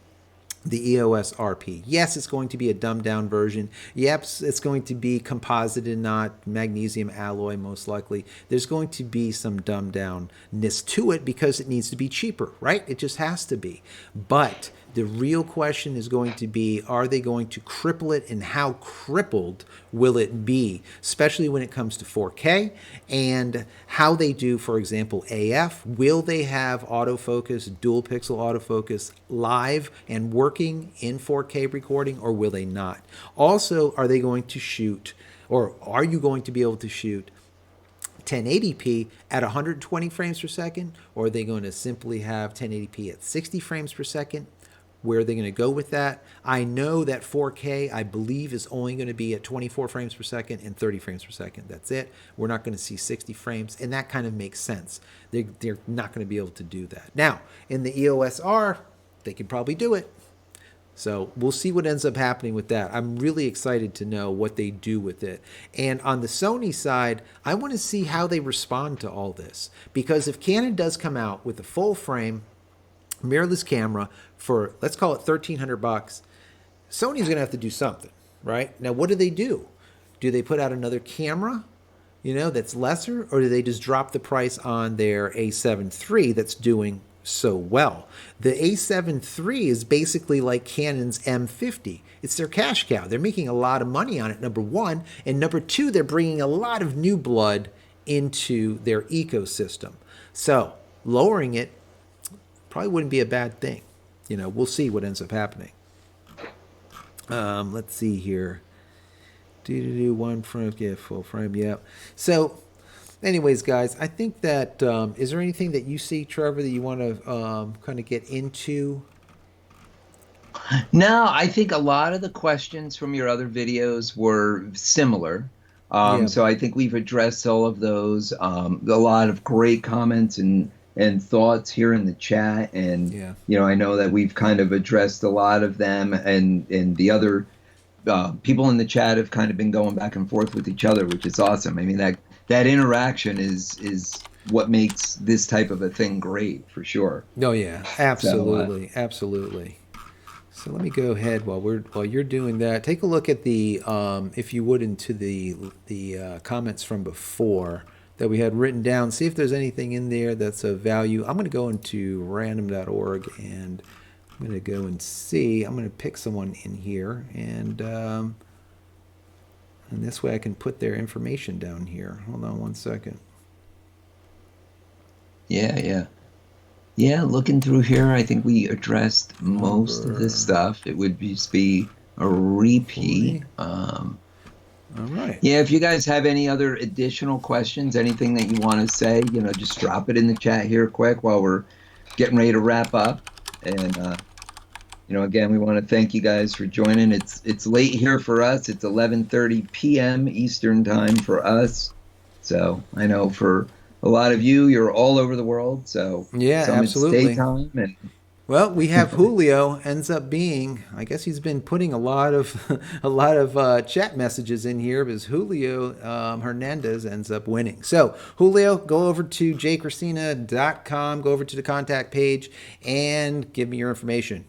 The EOS RP. Yes, it's going to be a dumbed down version. Yep, it's going to be composite and not magnesium alloy, most likely. There's going to be some dumbed downness to it because it needs to be cheaper, right? It just has to be. But the real question is going to be, are they going to cripple it, and how crippled will it be, especially when it comes to 4K, and how they do, for example, AF. Will they have autofocus, dual pixel autofocus live and working in 4K recording, or will they not? Also, are they going to shoot, or are you going to be able to shoot 1080p at 120 frames per second, or are they going to simply have 1080p at 60 frames per second? Where are they going to go with that? I know that 4K, I believe, is only going to be at 24 frames per second and 30 frames per second. That's it. We're not going to see 60 frames, and that kind of makes sense. They're not going to be able to do that. Now, in the EOS R, they can probably do it. So we'll see what ends up happening with that. I'm really excited to know what they do with it. And on the Sony side, I want to see how they respond to all this. Because if Canon does come out with a full frame mirrorless camera for, let's call it $1,300, Sony's going to have to do something, right? Now, what do? Do they put out another camera, that's lesser, or do they just drop the price on their A7 III that's doing so well? The A7 III is basically like Canon's M50. It's their cash cow. They're making a lot of money on it, number one. And number two, they're bringing a lot of new blood into their ecosystem. So lowering it probably wouldn't be a bad thing. We'll see what ends up happening. Let's see here. One frame, yeah, full frame, yeah. So, anyways, guys, I think that is there anything that you see, Trevor, that you want to kind of get into? No, I think a lot of the questions from your other videos were similar. Yeah. So I think we've addressed all of those. A lot of great comments and thoughts here in the chat, and yeah. I know that we've kind of addressed a lot of them, and the other people in the chat have kind of been going back and forth with each other, which is awesome. I mean, that interaction is what makes this type of a thing great, for sure. Oh yeah, absolutely, absolutely. So let me go ahead while you're doing that. Take a look at the if you would, into the comments from before that we had written down. See if there's anything in there that's of value. I'm going to go into random.org, and I'm going to go and see. I'm going to pick someone in here, and this way I can put their information down here. Hold on one second. Yeah, looking through here, I think we addressed most of this stuff. It would just be a repeat. All right. Yeah, if you guys have any other additional questions, anything that you want to say, just drop it in the chat here quick while we're getting ready to wrap up. And again, we want to thank you guys for joining. It's late here for us. It's 11:30 p.m. Eastern time for us. So I know for a lot of you, you're all over the world. So yeah, some absolutely. It's daytime, and well, we have Julio ends up being, I guess he's been putting a lot of chat messages in here, because Julio Hernandez ends up winning. So Julio, go over to jcristina.com, go over to the contact page, and give me your information.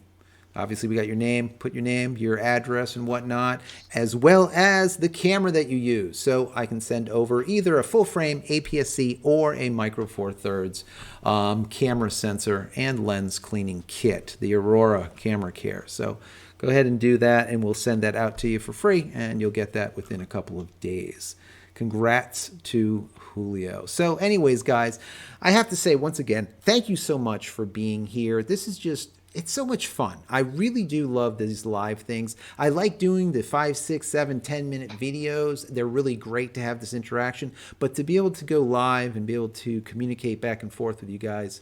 Obviously, we got your name, put your name, your address and whatnot, as well as the camera that you use. So I can send over either a full frame APS-C or a Micro Four Thirds camera sensor and lens cleaning kit, the Aurora Camera Care. So go ahead and do that, and we'll send that out to you for free, and you'll get that within a couple of days. Congrats to Julio. So anyways, guys, I have to say once again, thank you so much for being here. This is just... it's so much fun. I really do love these live things. I like doing the 5, 6, 7, 10-minute videos. They're really great to have this interaction. But to be able to go live and be able to communicate back and forth with you guys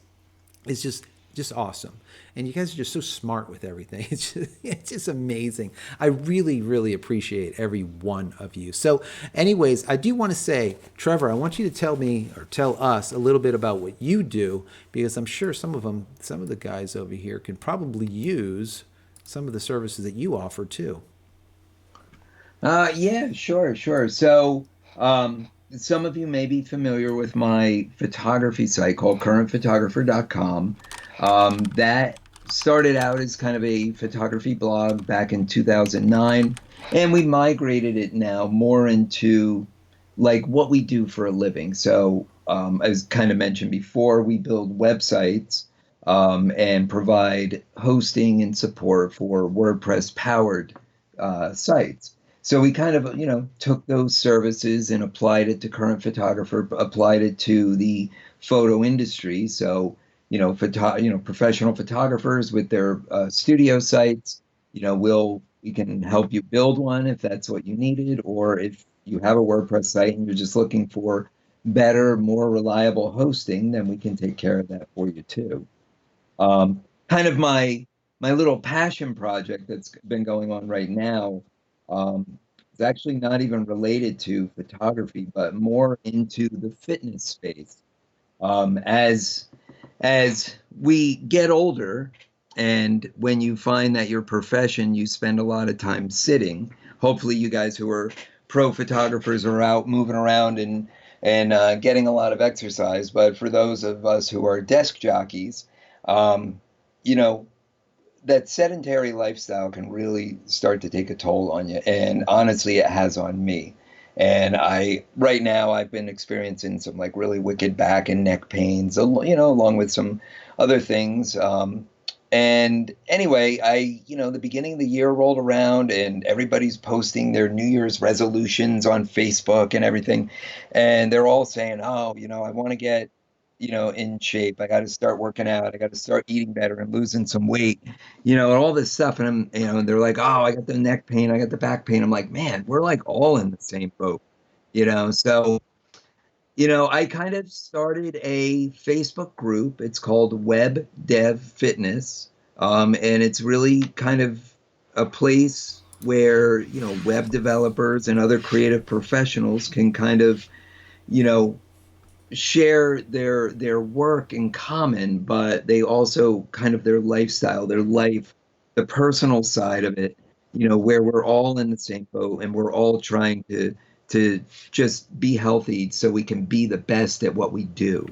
is just just awesome. And you guys are just so smart with everything. It's just amazing. I really, really appreciate every one of you. So, anyways, I do want to say, Trevor, I want you to tell me or tell us a little bit about what you do, because I'm sure some of the guys over here can probably use some of the services that you offer too. Yeah, sure, sure. So, some of you may be familiar with my photography site called currentphotographer.com. That started out as kind of a photography blog back in 2009, and we migrated it now more into like what we do for a living. So, as kind of mentioned before, we build websites and provide hosting and support for WordPress powered sites. So we kind of, took those services and applied it to current photographer, applied it to the photo industry. So, professional photographers with their studio sites, we can help you build one if that's what you needed, or if you have a WordPress site and you're just looking for better, more reliable hosting, then we can take care of that for you too. Kind of my little passion project that's been going on right now is actually not even related to photography, but more into the fitness space. As we get older, and when you find that your profession, you spend a lot of time sitting. Hopefully, you guys who are pro photographers are out moving around and getting a lot of exercise. But for those of us who are desk jockeys, um, you know, that sedentary lifestyle can really start to take a toll on you. And honestly, it has on me. And right now, I've been experiencing some like really wicked back and neck pains, along with some other things. And anyway, the beginning of the year rolled around and everybody's posting their New Year's resolutions on Facebook and everything. And they're all saying, oh, I want to get, in shape. I got to start working out. I got to start eating better and losing some weight, and all this stuff. And and they're like, oh, I got the neck pain. I got the back pain. I'm like, man, we're like all in the same boat, So, I kind of started a Facebook group. It's called Web Dev Fitness. And it's really kind of a place where, web developers and other creative professionals can kind of, you know, share their work in common, but they also kind of their lifestyle, their life, the personal side of it, where we're all in the same boat and we're all trying to just be healthy so we can be the best at what we do.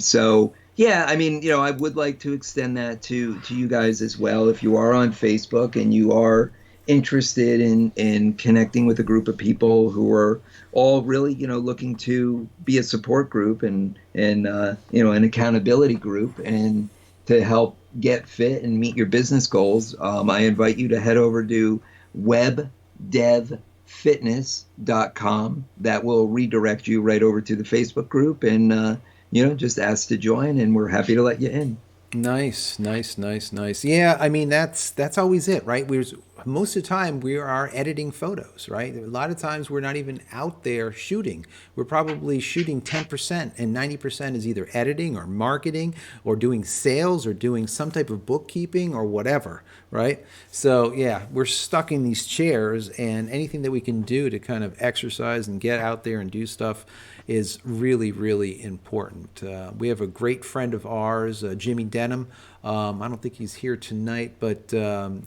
So yeah, I mean, I would like to extend that to you guys as well. If you are on Facebook and you are interested in connecting with a group of people who are all really, looking to be a support group and an accountability group and to help get fit and meet your business goals, I invite you to head over to webdevfitness.com. That will redirect you right over to the Facebook group and just ask to join, and we're happy to let you in. Nice, nice, nice, nice. Yeah, I mean that's always it, right? We're most of the time we are editing photos, right? A lot of times we're not even out there shooting. We're probably shooting 10% and 90% is either editing or marketing or doing sales or doing some type of bookkeeping or whatever, right? So, yeah, we're stuck in these chairs, and anything that we can do to kind of exercise and get out there and do stuff is really, really important. We have a great friend of ours, Jimmy Denham. I don't think he's here tonight, but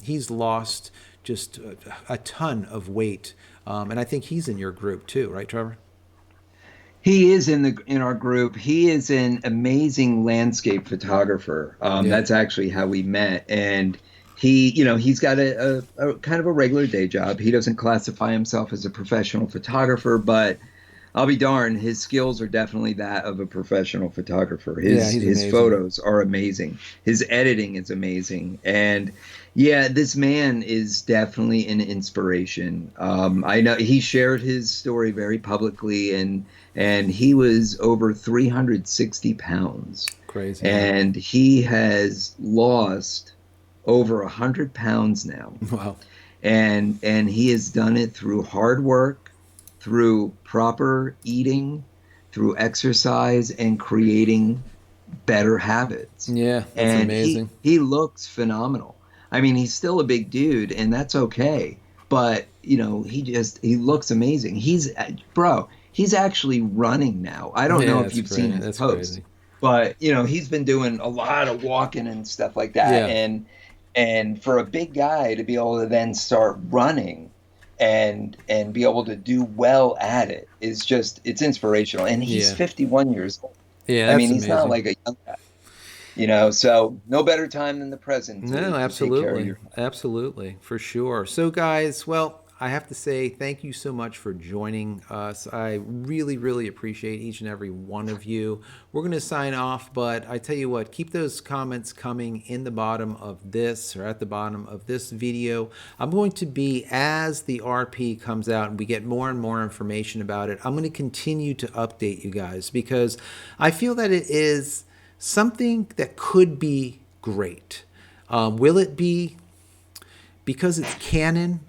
he's lost just a ton of weight. And I think he's in your group too, right, Trevor? He is in our group. He is an amazing landscape photographer. Yeah. That's actually how we met, and he's got a kind of a regular day job. He doesn't classify himself as a professional photographer, but I'll be darned, his skills are definitely that of a professional photographer. Yeah, His he's his amazing. photos are amazing. His editing is amazing. And yeah, this man is definitely an inspiration. I know he shared his story very publicly, and he was over 360 pounds. Crazy, yeah. And he has lost over 100 pounds now, Wow. and he has done it through hard work, through proper eating, through exercise, and creating better habits. Yeah, that's And amazing. he looks phenomenal. I mean, he's still a big dude, and that's okay. But, you know, he looks amazing. Bro, he's actually running now. I don't know Yeah, if that's you've seen great. his That's posts, crazy. but, you know, he's been doing a lot of walking and stuff like that. Yeah, And for a big guy to be able to then start running and be able to do well at it is just it's inspirational. And he's yeah, 51 years old. yeah. I That's mean, he's not amazing. like a young guy, you know, so no better time than the present No, to take care of absolutely. your health. Absolutely. For sure. So, guys, well, I have to say thank you so much for joining us. I really, really appreciate each and every one of you. We're going to sign off, but I tell you what, keep those comments coming in the bottom of this or at the bottom of this video. I'm going to be, as the RP comes out and we get more and more information about it, I'm going to continue to update you guys because I feel that it is something that could be great. Will it be? Because it's canon,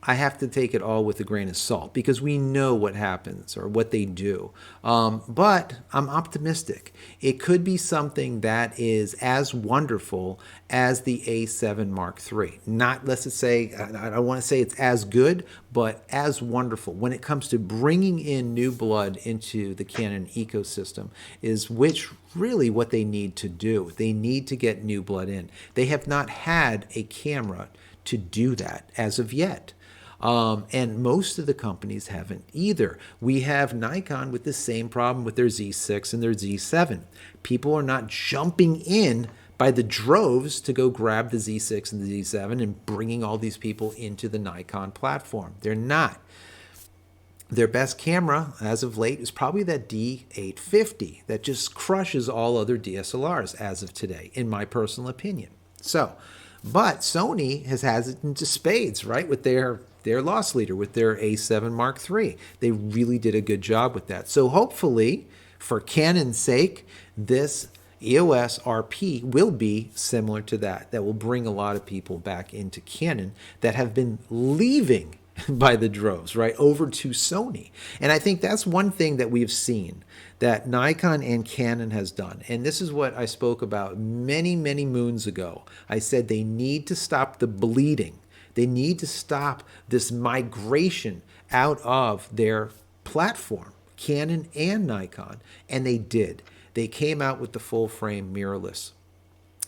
I have to take it all with a grain of salt because we know what happens or what they do. But I'm optimistic. It could be something that is as wonderful as the A7 Mark III. Not, let's say, I don't want to say it's as good, but as wonderful when it comes to bringing in new blood into the Canon ecosystem, is which really what they need to do. They need to get new blood in. They have not had a camera to do that as of yet. And most of the companies haven't either. We have Nikon with the same problem with their Z6 and their Z7. People are not jumping in by the droves to go grab the Z6 and the Z7 and bringing all these people into the Nikon platform. They're not. Their best camera as of late is probably that D850 that just crushes all other DSLRs as of today, in my personal opinion. So, but Sony has it into spades, right, with their loss leader, with their A7 Mark III. They really did a good job with that. So hopefully, for Canon's sake, this EOS RP will be similar to that. That will bring a lot of people back into Canon that have been leaving by the droves, right, over to Sony. And I think that's one thing that we've seen that Nikon and Canon has done. And this is what I spoke about many, many moons ago. I said they need to stop the bleeding. They need to stop this migration out of their platform, Canon and Nikon. And they did. They came out with the full frame mirrorless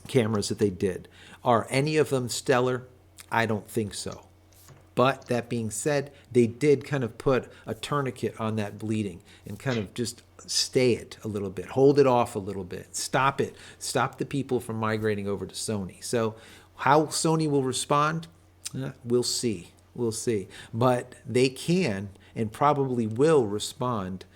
cameras that they did. Are any of them stellar? I don't think so. But that being said, they did kind of put a tourniquet on that bleeding and kind of just stay it a little bit, hold it off a little bit, stop it, stop the people from migrating over to Sony. So how Sony will respond, we'll see. We'll see. But they can and probably will respond.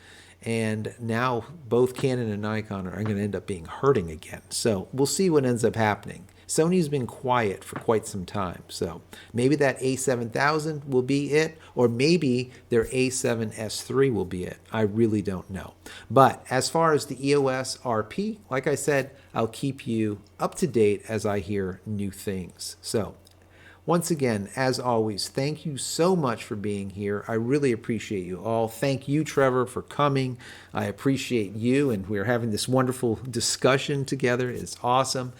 And now both Canon and Nikon are going to end up being hurting again. So we'll see what ends up happening. Sony's been quiet for quite some time. So maybe that A7000 will be it, or maybe their A7S III will be it. I really don't know. But as far as the EOS RP, like I said, I'll keep you up to date as I hear new things. So once again, as always, thank you so much for being here. I really appreciate you all. Thank you, Trevor, for coming. I appreciate you, and we're having this wonderful discussion together. It's awesome.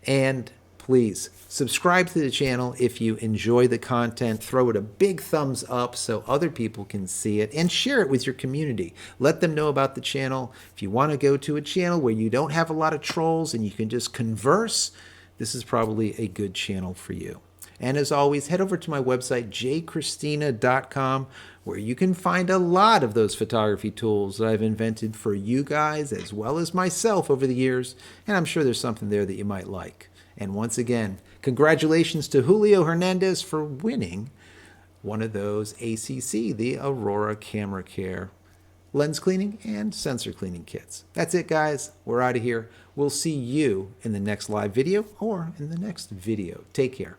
And please subscribe to the channel if you enjoy the content. Throw it a big thumbs up so other people can see it, and share it with your community. Let them know about the channel. If you want to go to a channel where you don't have a lot of trolls and you can just converse, this is probably a good channel for you. And as always, head over to my website, jchristina.com, where you can find a lot of those photography tools that I've invented for you guys as well as myself over the years. And I'm sure there's something there that you might like. And once again, congratulations to Julio Hernandez for winning one of those ACC, the Aurora Camera Care lens cleaning and sensor cleaning kits. That's it, guys. We're out of here. We'll see you in the next live video or in the next video. Take care.